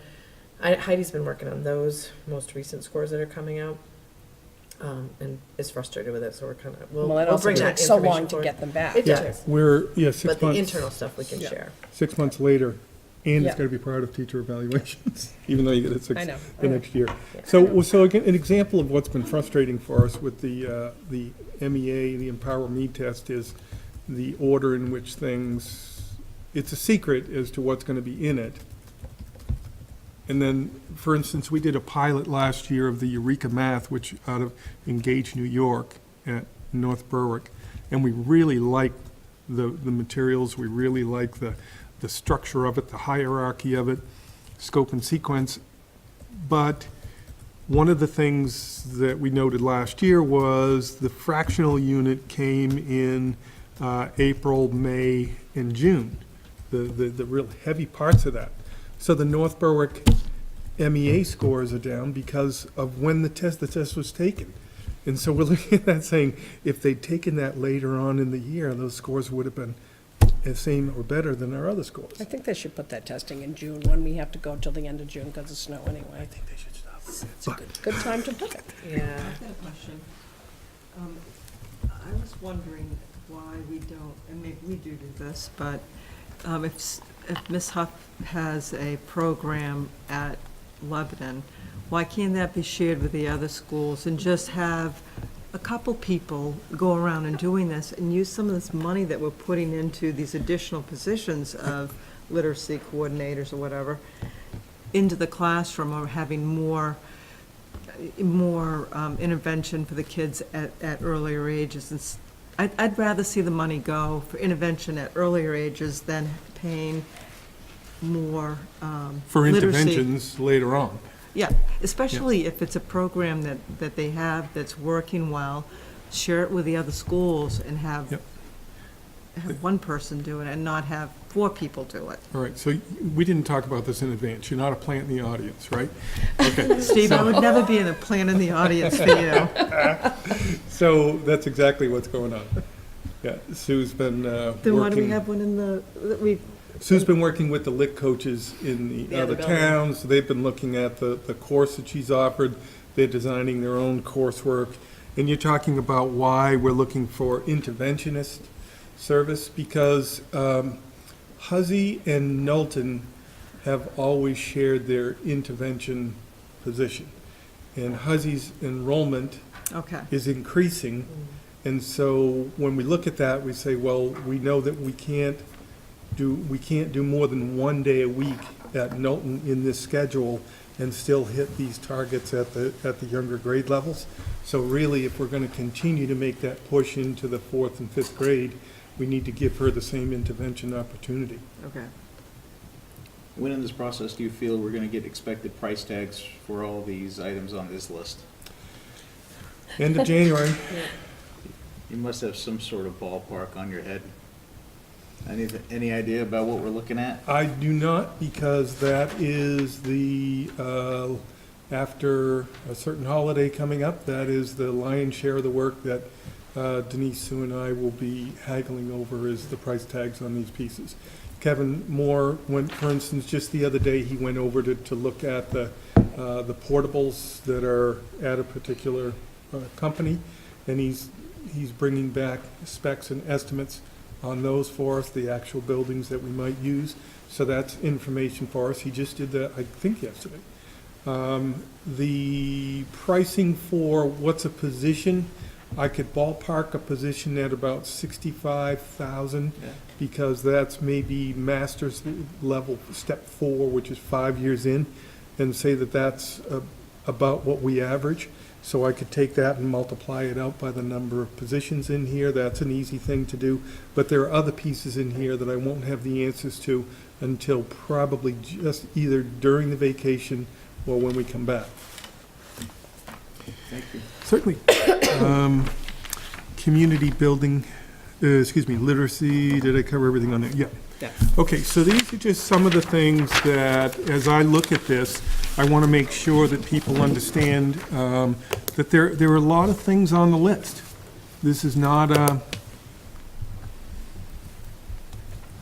Heidi's been working on those most recent scores that are coming out, and is frustrated with it. So we're kind of Well, it we'll also bring that takes so information long to forward. get them back. It too. does, we're, 6 but the months. internal stuff we can Yeah. share. 6 months later, and Yeah. it's got to be part of teacher evaluations, even though you get it I know. the next year. Yeah. So again, an example of what's been frustrating for us with the MEA, the Empower Me test, is the order in which it's a secret as to what's going to be in it. And then, for instance, we did a pilot last year of the Eureka Math, which out of Engage, New York, at North Berwick, and we really liked the materials. We really liked the structure of it, the hierarchy of it, scope and sequence. But one of the things that we noted last year was the fractional unit came in April, May, and June, the real heavy parts of that. So the North Berwick MEA scores are down because of when the test was taken. And so we're looking at that saying, if they'd taken that later on in the year, those scores would have been the same or better than our other scores. I think they should put that testing in June, when we have to go till the end of June because of snow anyway. I think they should stop. It's a good time to put it. Yeah. I've got a question. I was wondering why we don't, and maybe we do this, but if Ms. Huff has a program at Lebanon, why can't that be shared with the other schools and just have a couple people go around and doing this and use some of this money that we're putting into these additional positions of literacy coordinators or whatever into the classroom, or having more intervention for the kids at earlier ages? And I'd rather see the money go for intervention at earlier ages than paying more For literacy. interventions later on. Yeah, especially if it's a program that they have that's working well, share it with the other schools and have Yep. one person do it and not have 4 people do it. All right, so we didn't talk about this in advance. You're not a plant in the audience, right? Okay. Steve, I would never be in a plan in the audience for you. So that's exactly what's going on. Yeah, Sue's been Then why do we working, have one in the, Sue's been working with the LIT coaches in the Yeah, other the building. towns. They've been looking at the course that she's offered. They're designing their own coursework. And you're talking about why we're looking for interventionist service, because Huzzy and Knowlton have always shared their intervention position. And Huzzy's enrollment okay. is increasing. And so when we look at that, we say, well, we know that we can't do more than 1 day a week at Knowlton in this schedule and still hit these targets at the younger grade levels. So really, if we're going to continue to make that push into the 4th and 5th grade, we need to give her the same intervention opportunity. Okay. When in this process do you feel we're gonna get expected price tags for all these items on this list? End of January. You must have some sort of ballpark on your head. Any idea about what we're looking at? I do not, because that is after a certain holiday coming up, that is the lion's share of the work that Denise, Sue, and I will be haggling over, is the price tags on these pieces. Kevin Moore went, for instance, just the other day, he went over to look at the portables that are at a particular company, and he's bringing back specs and estimates on those for us, the actual buildings that we might use. So that's information for us. He just did that, I think, yesterday. The pricing for what's a position, I could ballpark a position at about 65,000, Yeah. because that's maybe master's level, step 4, which is 5 years in, and say that that's about what we average. So I could take that and multiply it out by the number of positions in here. That's an easy thing to do. But there are other pieces in here that I won't have the answers to until probably just either during the vacation or when we come back. Thank you. Certainly. Community building, literacy, did I cover everything on there? Yeah. Yeah. Okay, so these are just some of the things that, as I look at this, I want to make sure that people understand that there are a lot of things on the list. This is not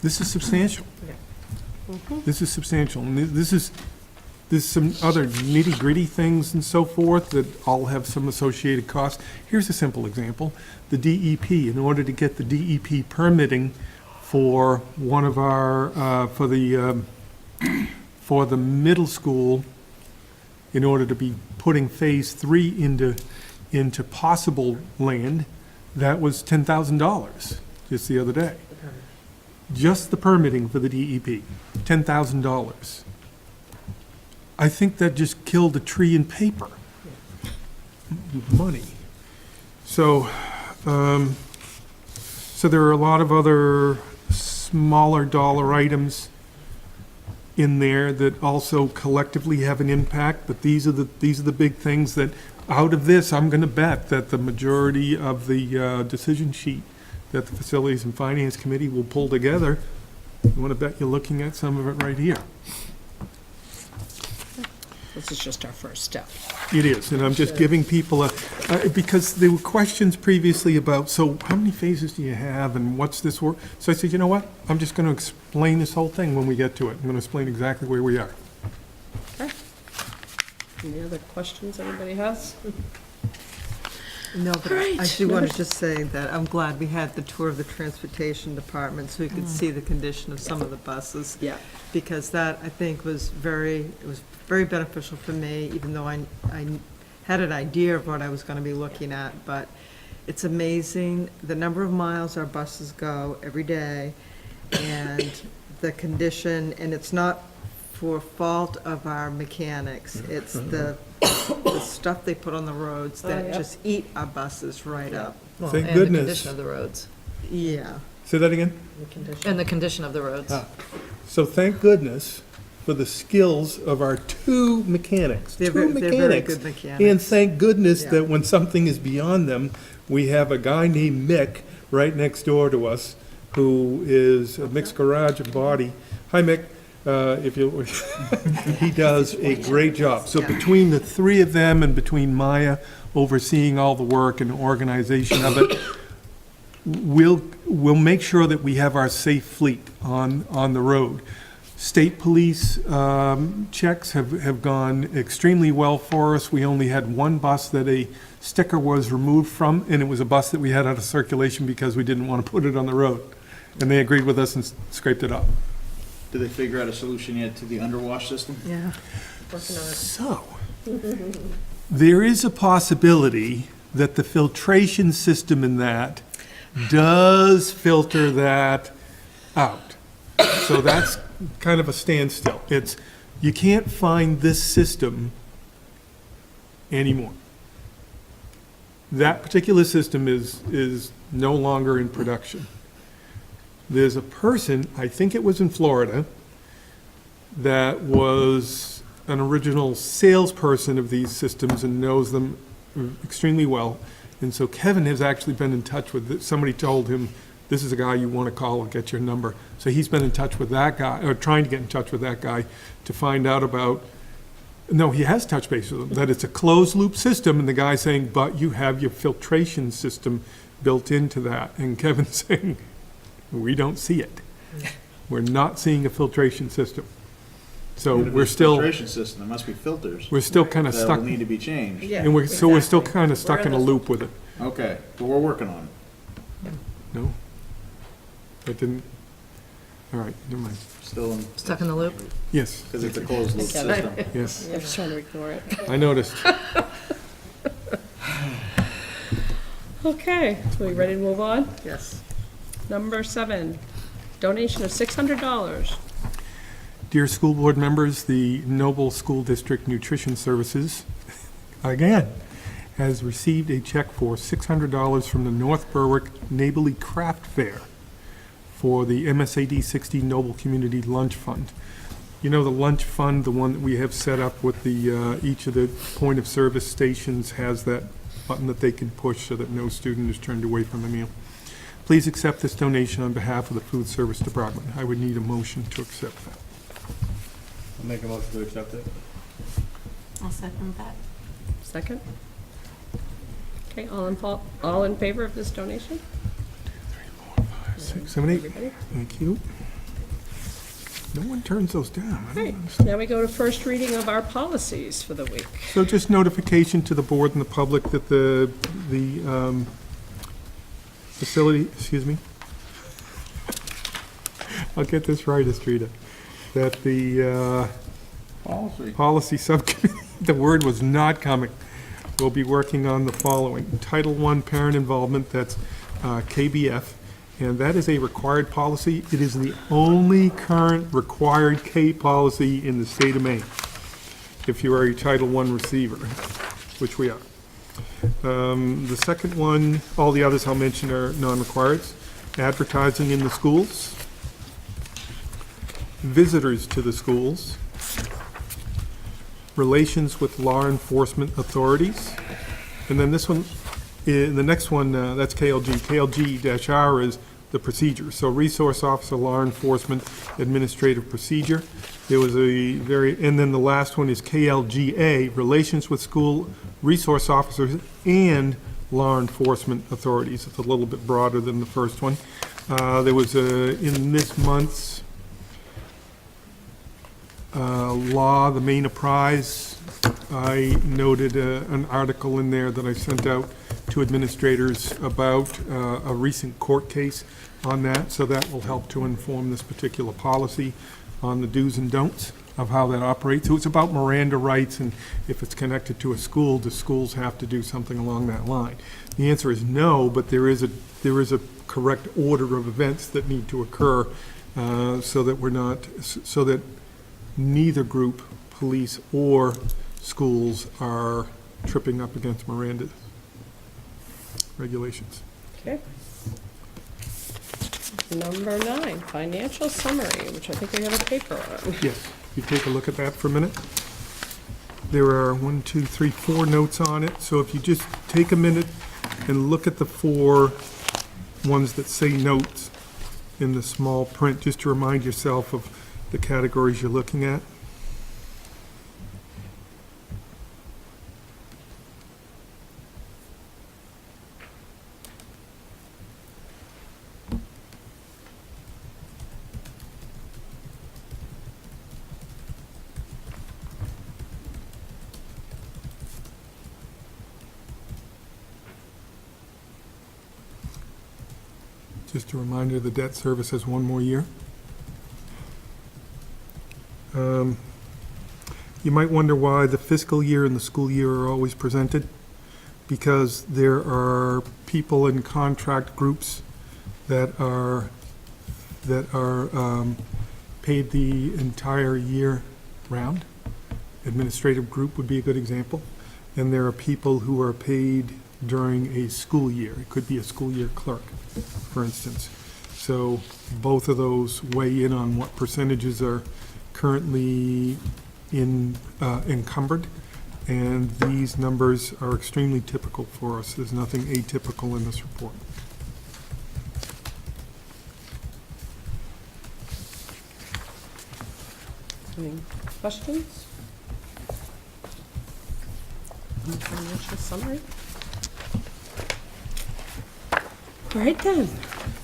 this is substantial. This is substantial, and there's some other nitty-gritty things and so forth that all have some associated costs. Here's a simple example. The DEP, in order to get the DEP permitting for one of our, for the middle school, in order to be putting phase 3 into possible land, that was $10,000 just the other day. Just the permitting for the DEP, $10,000. I think that just killed a tree in paper. Money. So, so there are a lot of other smaller dollar items in there that also collectively have an impact, but these are the big things that, out of this, I'm gonna bet that the majority of the decision sheet that the Facilities and Finance Committee will pull together, I wanna bet you're looking at some of it right here. This is just our first step. It is, and I'm just giving people because there were questions previously about, so how many phases do you have and what's this work? So I said, you know what? I'm just gonna explain this whole thing when we get to it. I'm gonna explain exactly where we are. Okay. Any other questions anybody has? No, but I do want to just say that I'm glad we had the tour of the transportation department so we could see the condition of some of the buses. Yeah. Because that, I think, was very beneficial for me, even though I had an idea of what I was gonna be looking at, but it's amazing the number of miles our buses go every day, and the condition, and it's not for fault of our mechanics, it's the stuff they put on the roads that yeah. just eat our buses right up. Well, Thank and the goodness. condition of the roads. Yeah. Say that again? And the condition of the roads. Ah. So thank goodness for the skills of our two mechanics. They're Two very mechanics. good mechanics. And thank goodness Yeah. that when something is beyond them, we have a guy named Mick right next door to us who is Mick's Garage and Body. Hi, Mick. If you, he does a great job. So between the three of them and between Maya overseeing all the work and organization of it, we'll make sure that we have our safe fleet on the road. State police checks have gone extremely well for us. We only had one bus that a sticker was removed from, and it was a bus that we had out of circulation because we didn't want to put it on the road. And they agreed with us and scraped it up. Did they figure out a solution yet to the underwash system? Yeah. Working on it. So, there is a possibility that the filtration system in that does filter that out. So that's kind of a standstill. You can't find this system anymore. That particular system is no longer in production. There's a person, I think it was in Florida, that was an original salesperson of these systems and knows them extremely well. And so Kevin has actually been in touch with, somebody told him, this is a guy you want to call and get your number. So he's been in touch with that guy, or trying to get in touch with that guy to find out about, no, he has touch base with him, that it's a closed loop system, and the guy's saying, but you have your filtration system built into that. And Kevin's saying, we don't see it. We're not seeing a filtration system. So Even if we're it's a still, filtration system, there must be filters we're still kind of that stuck, will need to be changed. Yeah, and we're still exactly. kind of stuck We're in a this- loop with it. Okay, but we're working on it. No? That didn't, all right, never mind. Still in, Stuck in the loop? Yes, because it's a closed loop I get system. yes, I'm just trying to ignore it. I noticed. Okay, so we ready to move on? Yes. Number 7, donation of $600. Dear school board members, the Noble School District Nutrition Services, again, has received a check for $600 from the North Berwick Neighborly Craft Fair for the MSAD 60 Noble Community Lunch Fund. You know, the lunch fund, the one that we have set up with the, each of the point of service stations has that button that they can push so that no student is turned away from the meal. Please accept this donation on behalf of the Food Service Department. I would need a motion to accept that. I'll make a motion to accept it. I'll second that. Second? Okay, all in favor of this donation? 6, 7, 8. Everybody? Thank you. No one turns those down. I don't Okay, understand. now we go to first reading of our policies for the week. So just notification to the board and the public that the facility, excuse me. I'll get this right, Estrida. That the Policy. policy subcommittee, the word was not coming, will be working on the following. Title I, parent involvement, that's KBF, and that is a required policy. It is the only current required K policy in the state of Maine, if you are a Title I receiver, which we are. The second one, all the others I'll mention are non-required. Advertising in the schools, visitors to the schools, relations with law enforcement authorities, and then this one, the next one, that's KLG. KLG-R is the procedure. So resource officer, law enforcement, administrative procedure. There was and then the last one is KLGA, relations with school resource officers and law enforcement authorities. It's a little bit broader than the first one. There was in this month's law, the Maine Apprise, I noted an article in there that I sent out to administrators about a recent court case on that, so that will help to inform this particular policy on the do's and don'ts of how that operates. So it's about Miranda rights, and if it's connected to a school, do schools have to do something along that line? The answer is no, but there is a correct order of events that need to occur so that neither group, police or schools, are tripping up against Miranda regulations. Okay. Number 9, financial summary, which I think we have a paper on. Yes, you take a look at that for a minute. There are 1, 2, 3, 4 notes on it, so if you just take a minute and look at the 4 ones that say notes in the small print, just to remind yourself of the categories you're looking at. Just a reminder, the debt service has 1 more year. You might wonder why the fiscal year and the school year are always presented, because there are people in contract groups that are paid the entire year round. Administrative group would be a good example. And there are people who are paid during a school year. It could be a school year clerk, for instance. So both of those weigh in on what percentages are currently encumbered, and these numbers are extremely typical for us. There's nothing atypical in this report. Any questions? On the financial summary? All right then,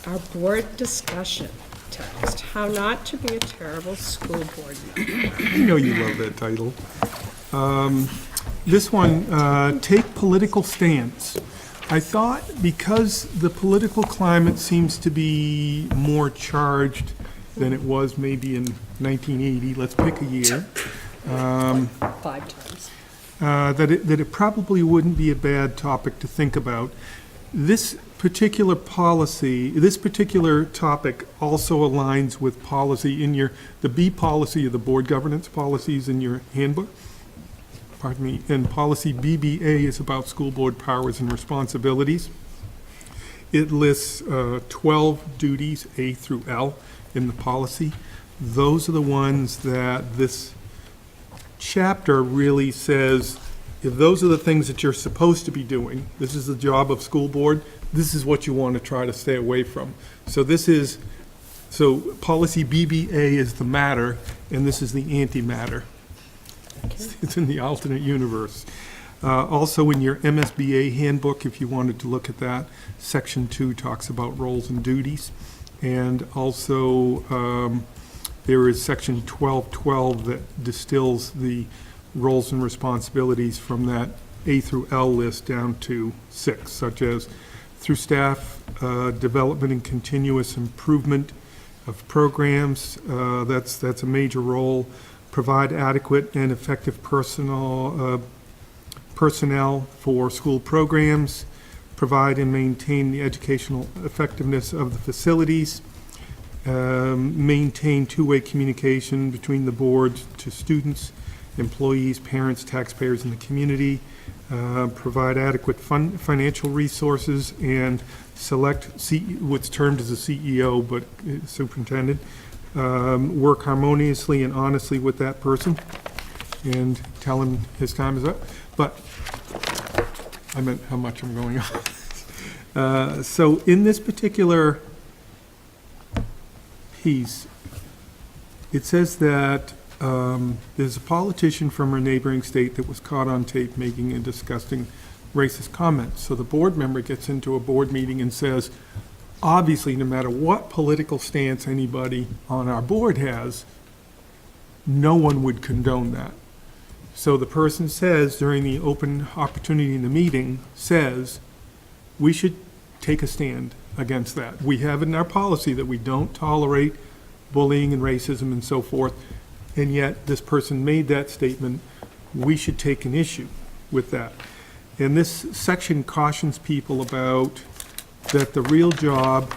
our board discussion text, how not to be a terrible school board member. You know you love that title. This one, take political stance. I thought because the political climate seems to be more charged than it was maybe in 1980, let's pick a year, 5 times. that it probably wouldn't be a bad topic to think about. This particular policy, this particular topic also aligns with policy in the B policy of the board governance policies in your handbook. Pardon me, and policy BBA is about school board powers and responsibilities. It lists 12 duties, A through L, in the policy. Those are the ones that this chapter really says, if those are the things that you're supposed to be doing, this is the job of school board, this is what you want to try to stay away from. So policy BBA is the matter, and this is the antimatter. It's in the alternate universe. Also in your MSBA handbook, if you wanted to look at that, section 2 talks about roles and duties. And also there is section 1212 that distills the roles and responsibilities from that A through L list down to 6, such as through staff development and continuous improvement of programs. That's a major role. Provide adequate and effective personnel for school programs. Provide and maintain the educational effectiveness of the facilities. Maintain two-way communication between the board to students, employees, parents, taxpayers, and the community. Provide adequate financial resources and select what's termed as a CEO, but superintendent. Work harmoniously and honestly with that person and tell him his time is up. But I meant how much I'm going on. So in this particular piece, it says that there's a politician from a neighboring state that was caught on tape making a disgusting racist comment. So the board member gets into a board meeting and says, obviously, no matter what political stance anybody on our board has, no one would condone that. So the person says, during the open opportunity in the meeting, says, we should take a stand against that. We have it in our policy that we don't tolerate bullying and racism and so forth, and yet this person made that statement. We should take an issue with that. And this section cautions people about that the real job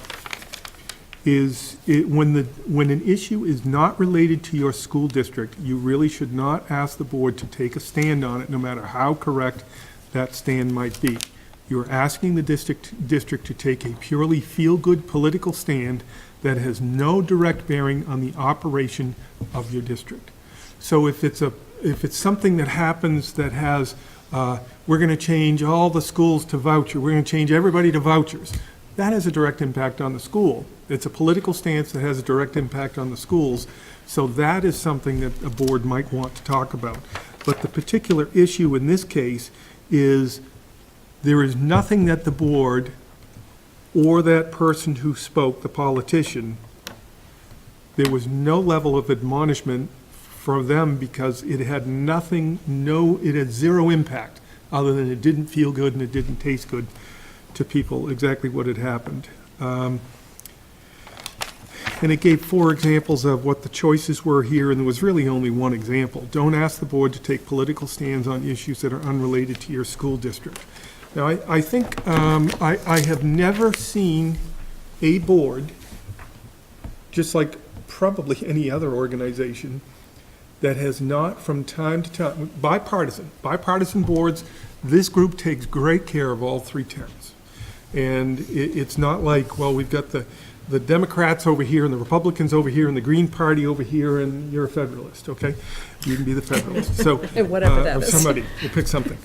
is, when an issue is not related to your school district, you really should not ask the board to take a stand on it, no matter how correct that stand might be. You're asking the district to take a purely feel-good political stand that has no direct bearing on the operation of your district. So if it's something that happens that has, we're going to change all the schools to voucher, we're going to change everybody to vouchers, that has a direct impact on the school. It's a political stance that has a direct impact on the schools. So that is something that a board might want to talk about. But the particular issue in this case is there is nothing that the board or that person who spoke, the politician, there was no level of admonishment for them because it had it had zero impact other than it didn't feel good and it didn't taste good to people, exactly what had happened. And it gave 4 examples of what the choices were here, and there was really only one example. Don't ask the board to take political stands on issues that are unrelated to your school district. Now, I think I have never seen a board, just like probably any other organization, that has not from time to time, bipartisan boards, this group takes great care of all 3 terms. And it's not like, well, we've got the the Democrats over here and the Republicans over here and the Green Party over here, and you're a Federalist, okay? You can be the Federalist, so. Whatever that or is. somebody, we'll pick something.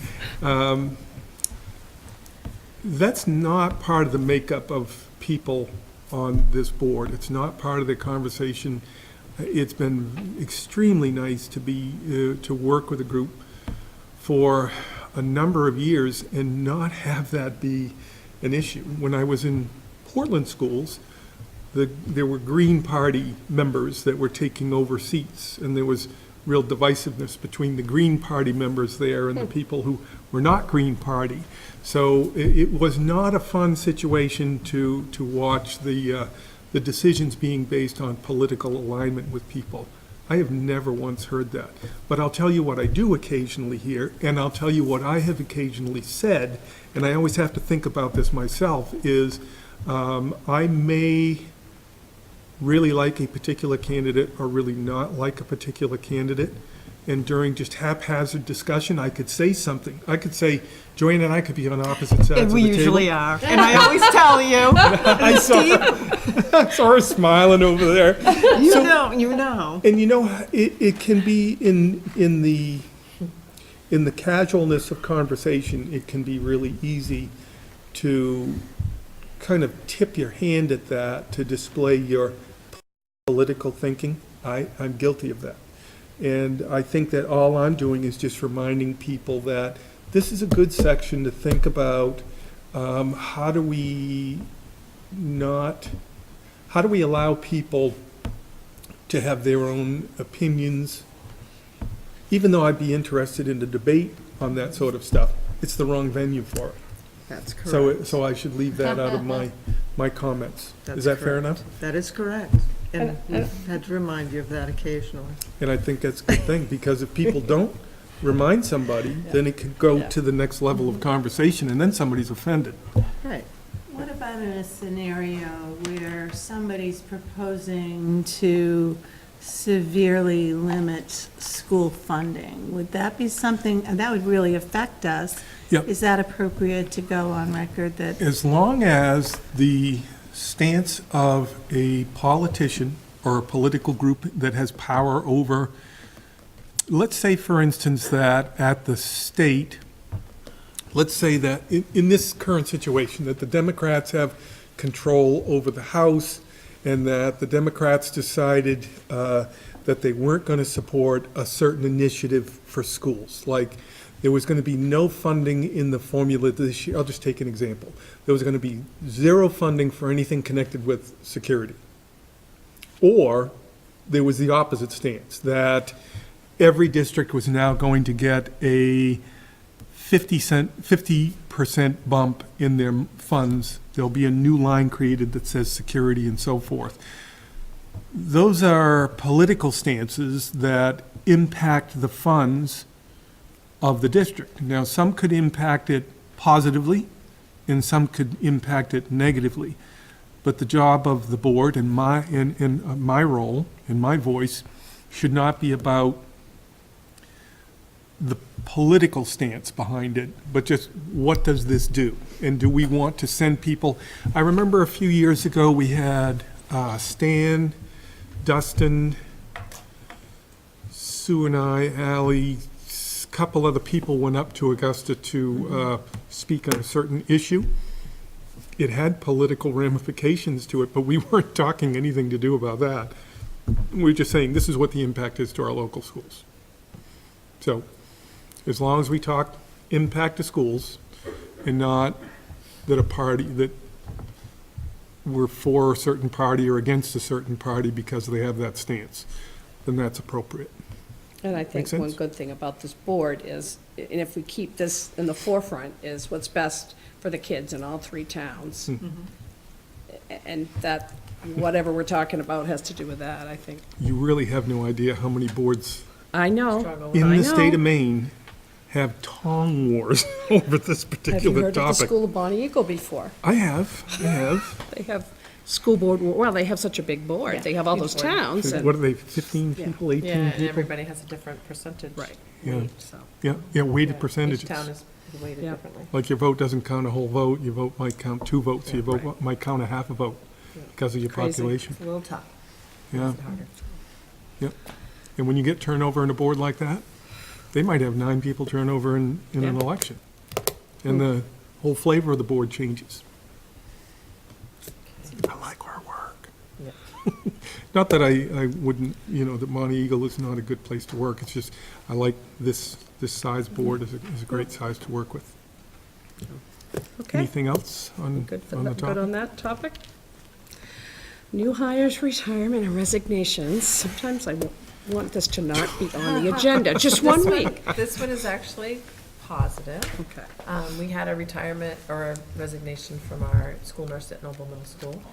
That's not part of the makeup of people on this board. It's not part of the conversation. It's been extremely nice to be, to work with a group for a number of years and not have that be an issue. When I was in Portland schools, there were Green Party members that were taking over seats, and there was real divisiveness between the Green Party members there and the people who were not Green Party. So it was not a fun situation to watch the decisions being based on political alignment with people. I have never once heard that. But I'll tell you what I do occasionally hear, and I'll tell you what I have occasionally said, and I always have to think about this myself, is I may really like a particular candidate or really not like a particular candidate. And during just haphazard discussion, I could say something. I could say, Joanne and I could be on opposite sides of the And table. we usually are. And I always tell you, I saw her smiling over there. you know. And you know, it can be in the casualness of conversation, it can be really easy to kind of tip your hand at that to display your political thinking. I'm guilty of that. And I think that all I'm doing is just reminding people that this is a good section to think about, how do we allow people to have their own opinions? Even though I'd be interested in the debate on that sort of stuff, it's the wrong venue for it. That's correct. So I should leave that out of my comments. That's Is that fair correct. enough? That is correct. And we've had to remind you of that occasionally. And I think that's a good thing, because if people don't remind somebody, then it could go to the next level of conversation, and then somebody's offended. Right. What about in a scenario where somebody's proposing to severely limit school funding? Would that be something, and that would really affect us? Yep. Is that appropriate to go on record that? As long as the stance of a politician or a political group that has power over, let's say, for instance, that at the state, let's say that in this current situation, that the Democrats have control over the House, and that the Democrats decided that they weren't going to support a certain initiative for schools. Like, there was going to be no funding in the formula this year. I'll just take an example. There was going to be zero funding for anything connected with security. Or there was the opposite stance, that every district was now going to get a 50% bump in their funds. There'll be a new line created that says security and so forth. Those are political stances that impact the funds of the district. Now, some could impact it positively, and some could impact it negatively. But the job of the board and my role and my voice should not be about the political stance behind it, but just what does this do? And do we want to send people? I remember a few years ago we had Stan, Dustin, Sue and I, Ally, a couple other people went up to Augusta to speak on a certain issue. It had political ramifications to it, but we weren't talking anything to do about that. We were just saying this is what the impact is to our local schools. So as long as we talk impact to schools and not that a party, that we're for a certain party or against a certain party because they have that stance, then that's appropriate. And I think Make one sense? good thing about this board is, and if we keep this in the forefront, is what's best for the kids in all three towns. And that, whatever we're talking about has to do with that, I think. You really have no idea how many boards I know. in I the state know. of Maine have tongue wars over this Have you particular heard of the topic. School of Bonnie Eagle before? I have. They have school board, well, they have such a big board. They have all those towns and, What are they, 15 Yeah. people, 18 Yeah, and people? everybody has a different percentage. right, Yeah, so. yeah, weighted Yeah, percentages. Each town is weighted Yeah. differently. Like your vote doesn't count a whole vote, your vote might count 2 votes, your vote right. might count a half a vote. because of your Crazy. population. It's a little tough. Yeah, It's harder. and when you get turnover in a board like that, they might have 9 people turnover in an Yeah. election. And the whole flavor of the board changes. I like our work. Yeah. Not that I wouldn't, that Monte Eagle is not a good place to work, it's just, I like this size board is a great size to work with. Okay, Anything else on good for the that, good on topic? that topic? New hires, retirement, and resignations. Sometimes I want this to not be on the agenda, just one week. This one is actually positive. Okay. We had a retirement or a resignation from our school nurse at Noble Middle School.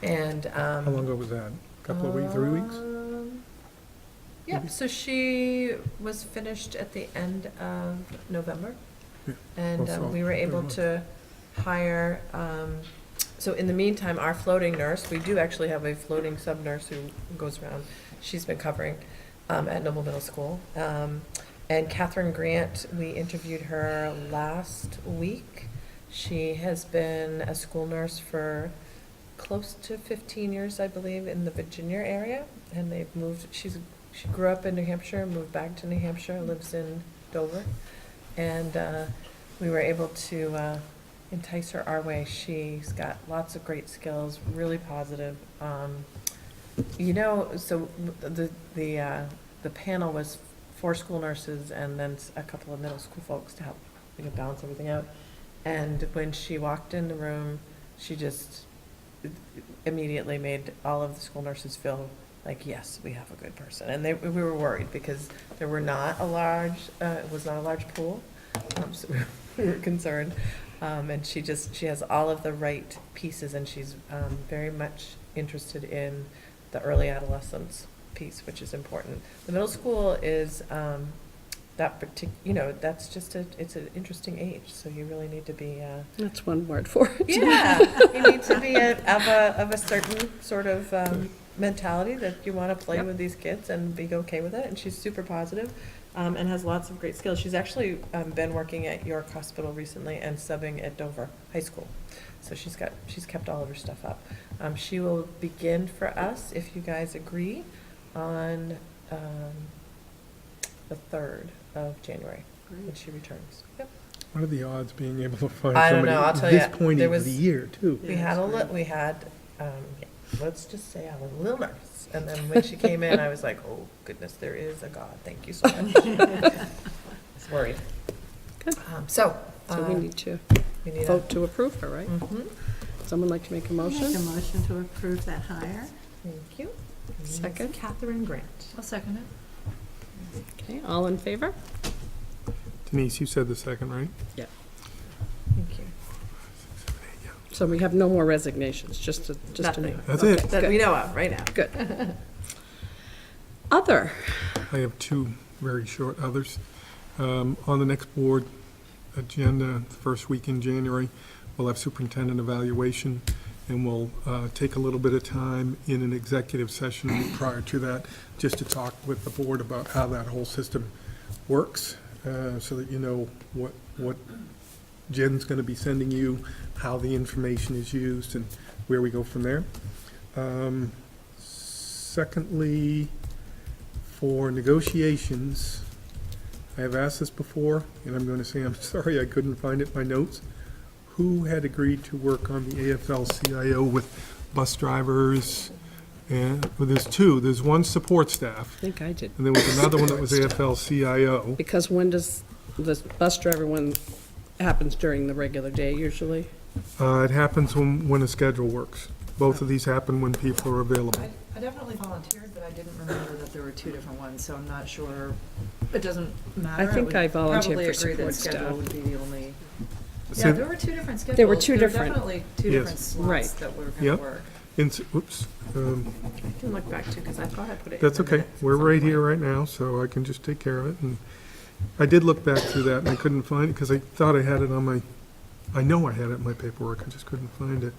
And, How long ago was that? Couple of weeks, 3 weeks? Yeah, so she was finished at the end of November. Yeah, And well, so we were able very to hire, so in the meantime, our floating nurse, we do actually have a floating sub-nurse who goes around. She's been covering at Noble Middle School. And Catherine Grant, we interviewed her last week. She has been a school nurse for close to 15 years, I believe, in the Virginia area. And they've moved, she grew up in New Hampshire, moved back to New Hampshire, lives in Dover. And we were able to entice her our way. She's got lots of great skills, really positive. So the panel was 4 school nurses and then a couple of middle school folks to help balance everything out. And when she walked in the room, she just immediately made all of the school nurses feel like, yes, we have a good person. And we were worried because there were not a large, it was not a large pool, so we were concerned. And she has all of the right pieces, and she's very much interested in the early adolescence piece, which is important. The middle school is that's just it's an interesting age, so you really need to be That's one word for it. yeah, you need to be of a certain sort of mentality that you want to play Yep. with these kids and be okay with it. And she's super positive, and has lots of great skills. She's actually been working at York Hospital recently and subbing at Dover High School, so she's kept all of her stuff up. She will begin for us, if you guys agree, on the 3rd of January when she returns. Yep. What are the odds being able to find I don't somebody know, I'll at tell this ya, point there of was- the year, too? We had let's just say I was a little nervous, and then when she came in, I was like, oh goodness, there is a God, thank you so much. I was worried. Good. So So we need to we need vote to approve her, right? Mhm. Someone like to make a Make a motion? motion to approve that hire. Thank you. Second. Catherine Grant. I'll second it. Okay, all in favor? Denise, you said the second, right? Thank you. So we have no more resignations, just a Nothing. name. That's it. That we know of right now. Good. Other, I have 2 very short others. On the next board agenda, the first week in January, we'll have superintendent evaluation, and we'll take a little bit of time in an executive session prior to that, just to talk with the board about how that whole system works, so that you know what Jen's gonna be sending you, how the information is used, and where we go from there. Secondly, for negotiations, I have asked this before, and I'm going to say I'm sorry I couldn't find it in my notes. Who had agreed to work on the AFL-CIO with bus drivers? And, well, there's 2. There's one support staff, I think I did, and there was another one that was AFL-CIO. because when does the bus driver one happens during the regular day usually? It happens when a schedule works. Both of these happen when people are available. I definitely volunteered, but I didn't remember that there were 2 different ones, so I'm not sure. It doesn't matter. think would I volunteered probably for agree that support schedule staff. would be the only. So- Yeah, there were 2 different schedules. There were 2 different- Definitely 2 Yes. different Right. slots that were Yep. gonna work. Oops, I can look back too, because I thought I put it in that's the okay. minutes at We're some right point. here right now, so I can just take care of it. And I did look back through that, and I couldn't find it, because I thought I had it on my, I know I had it in my paperwork, I just couldn't find it.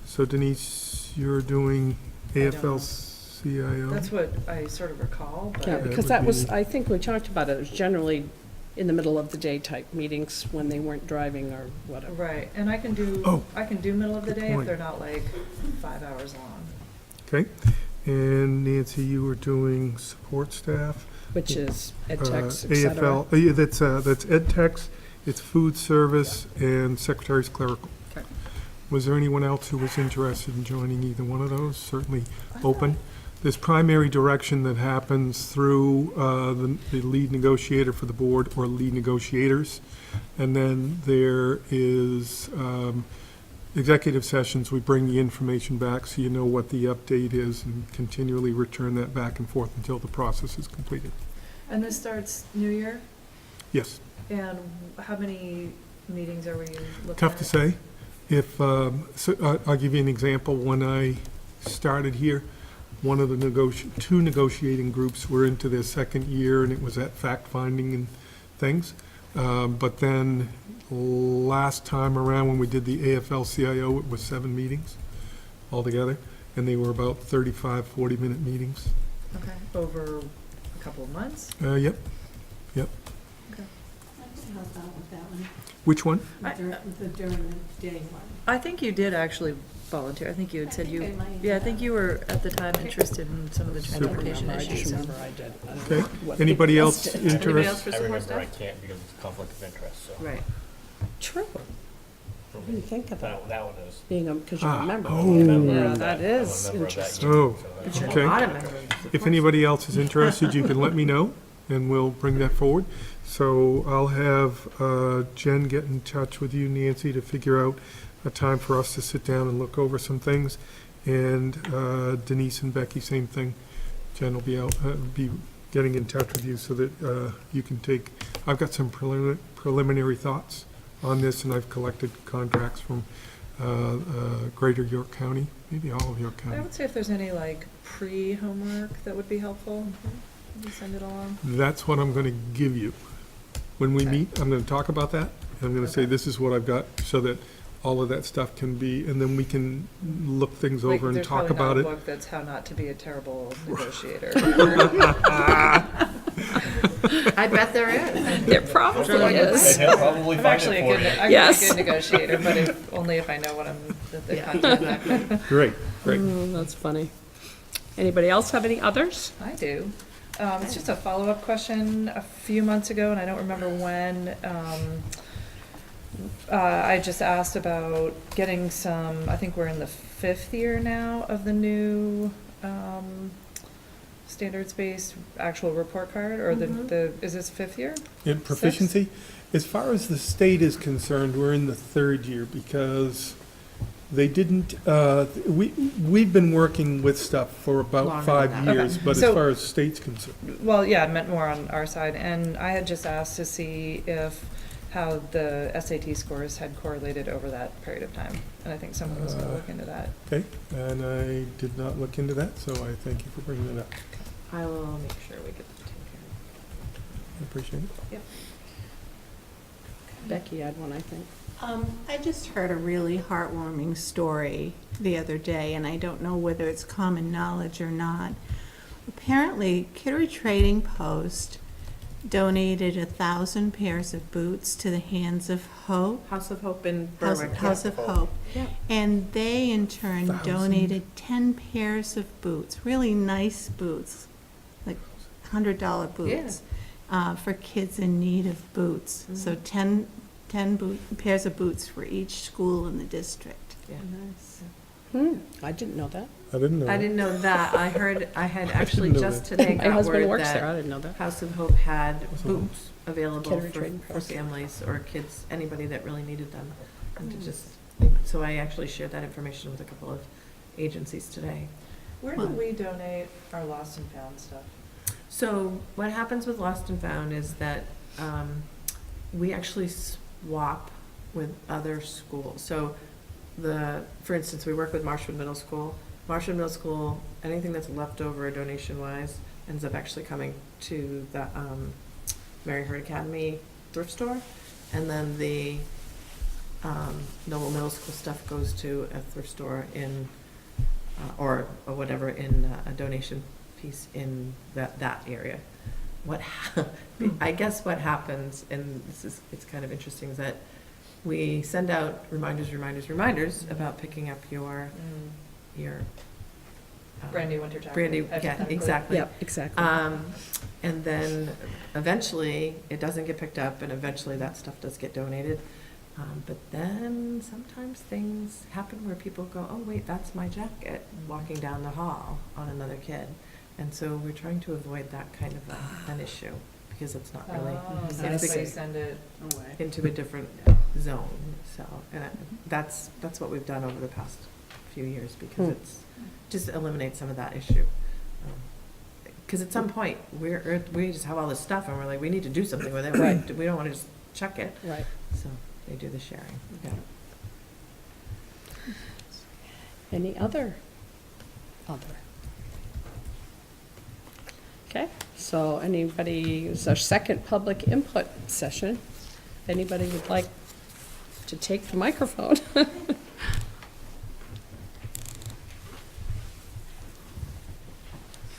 So Denise, you're doing I don't know. AFL-CIO? That's what I sort of recall, but. Yeah, that because would that was, be- I think we talked about it, it was generally in the middle of the day type meetings when they weren't driving or whatever. Right, and I can Oh, do middle of the good day if point. they're not like 5 hours long. Okay, and Nancy, you were doing support staff? Which is ed techs, et cetera. AFL, that's ed techs, it's food service, and secretary's clerical. Okay. Was there anyone else who was interested in joining either one of those? Certainly open. There's primary direction that happens through the lead negotiator for the board or lead negotiators. And then there is executive sessions. We bring the information back so you know what the update is and continually return that back and forth until the process is completed. And this starts New Year, Yes, and how many meetings are we looking at? tough to say. If, I'll give you an example. When I started here, one of the two negotiating groups were into their second year, and it was at fact-finding and things. But then last time around, when we did the AFL-CIO, it was 7 meetings altogether, and they were about 35, 40-minute meetings. Okay, over a couple of months? Yep. I can help out with that one, Which one? during the day one. I think you did actually volunteer. I think you had said you, I might yeah, I have. think you were at the time interested in some of the Super. transportation I just issues. remember I did. I don't Okay. know what Anybody the else did. interested? Anybody else for I support remember staff? I can't because it's conflict of interest, so. Right. True. for I didn't think of that, That one is. being a, because you're a member. Oh. I'm a member Yeah, of that I'm a is member of that interesting. union, Oh. so But that's- you're Okay. not a member of the support If anybody else is interested, you can let me know, and we'll bring that forward. So I'll have Jen get in touch with you, Nancy, to figure out a time for us to sit down and look over some things. And Denise and Becky, same thing. Jen will be getting in touch with you so that you can take, I've got some preliminary thoughts on this, and I've collected contracts from Greater York County, maybe all of York I County. would say if there's any like pre-homework that would be helpful, maybe send it along. That's what I'm gonna give you. When we Okay. meet, I'm gonna talk about that. I'm gonna say, Okay. this is what I've got, so that all of that stuff can be, and then we can look things Like, over and there's talk probably not about a it. book that's how not to be a terrible negotiator. I bet there is. There probably is. And he'll probably I'm find actually it a for good, you. I'm a Yes. good negotiator, but only if I know what the Yeah. content. Great, great. Oh, that's funny. Anybody else have any others? I do. It's just a follow-up question. A few months ago, and I don't remember when, I just asked about getting some, I think we're in the 5th year now of the new, standards-based actual report card, or is this 5th year? In proficiency, as far as the state is concerned, we're in the 3rd year, because they didn't, we've been working with stuff for about Longer 5 than that. years, Okay. but as So- far as state's concerned. Well, yeah, I meant more on our side, and I had just asked to see how the SAT scores had correlated over that period of time, and I think someone was gonna look into that. Okay, and I did not look into that, so I thank you for bringing that up. I will make sure we get that taken care I appreciate it. Becky had one, I think. I just heard a really heartwarming story the other day, and I don't know whether it's common knowledge or not. Apparently, Kittery Trading Post donated 1,000 pairs of boots to the Hands of Hope. of. House of Hope in House Berwick. House of Hope. Yep. And they in turn 1,000? donated 10 pairs of boots, really nice boots, like $100 boots, for kids in need of boots. So 10 pairs of boots for each school in the district. Yeah. I didn't know that. I didn't know. I didn't know that. I had actually know just that. today My got husband word works there, that I didn't know that. House of Hope had House of boots available Kittery for Trading Post. families or kids, anybody that really needed them. And to just, so I actually shared that information with a couple of agencies today. Where do we donate our lost and found stuff? So what happens with Lost and Found is that we actually swap with other schools. So for instance, we work with Marshwood Middle School. Marshwood Middle School, anything that's left over donation-wise ends up actually coming to the Mary Hurd Academy thrift store. And then the Noble Middle School stuff goes to a thrift store in, or whatever, in a donation piece in that area. I guess what happens, and it's kind of interesting, is that we send out reminders about picking up your Brandy winter jacket. Brandy, yeah, hypothetically. exactly. Yep, exactly. And then eventually, it doesn't get picked up, and eventually that stuff does get donated. But then sometimes things happen where people go, oh, wait, that's my jacket, walking down the hall on another kid. And so we're trying to avoid that kind of an issue, because it's not really Oh, so I that's why see. you send it away. into a different zone. So, and that's what we've done over the past few years, because it's, just eliminates some of that issue. Because at some point, we just have all this stuff, and we're like, we need to do something with it. We don't want to just chuck it. Right. So they do the sharing. Yeah. Any other? Okay, so anybody, it's our second public input session. Anybody would like to take the microphone?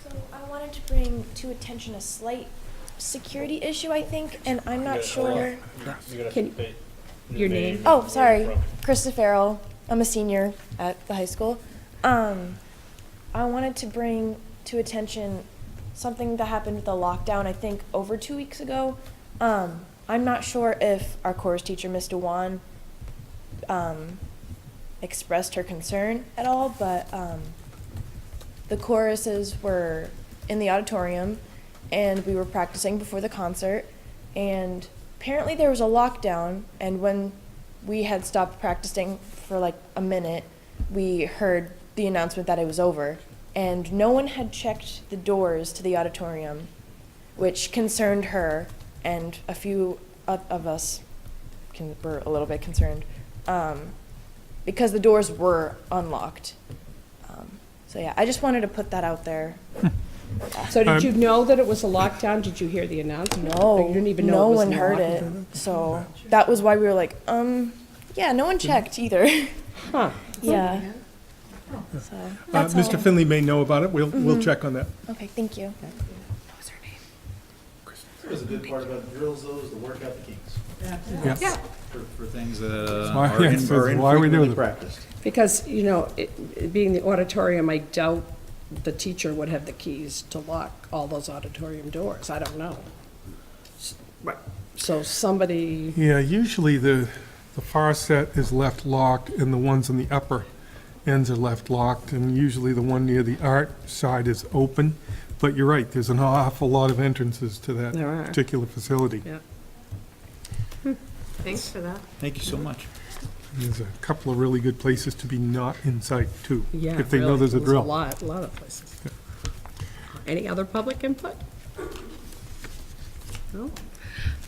So I wanted to bring to attention a slight security issue, I think, and I'm not sure. Can, your name? Oh, sorry, Krista Farrell. I'm a senior at the high school. I wanted to bring to attention something that happened with the lockdown, I think, over 2 weeks ago. I'm not sure if our chorus teacher, Ms. Dewan, expressed her concern at all, but the choruses were in the auditorium, and we were practicing before the concert, and apparently there was a lockdown, and when we had stopped practicing for like a minute, we heard the announcement that it was over, and no one had checked the doors to the auditorium, which concerned her, and a few of us were a little bit concerned, because the doors were unlocked. So yeah, I just wanted to put that out there. So did you know that it was a lockdown? Did you hear the announcement? Or No, you didn't even know no it was one heard locked? it. So that was why we were like, yeah, no one checked either. Huh. Yeah. So that's Mr. all. Finley may know about it. We'll check on that. Okay, thank you. What was her name? It was a good part about drills, though, is to work out the kinks. Yes. For things that Why- are yes, that's why we do infrequently them. practiced. Because, you know, it being the auditorium, I doubt the teacher would have the keys to lock all those auditorium doors. I don't know. Right. So somebody, Yeah, usually the far set is left locked and the ones on the upper ends are left locked, and usually the one near the art side is open. But you're right, there's an awful lot of entrances to that there are. particular facility. Yeah. Thanks for that. Thank you so much. There's a couple of really good places to be not in sight, too. Yeah, If they know really, there's a drill. a lot of places. Any other public input? No?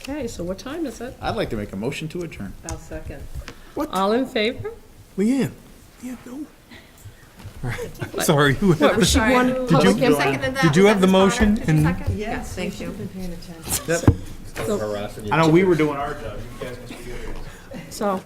Okay, so what time is it? I'd like to make a motion to adjourn. I'll second. All in favor? Leanne? Yeah, no. Sorry. who had What, the- she wanted Did public you- input? Did you have the motion? And Yes, thank you. I know we were doing our job, you guys must be doing yours. So,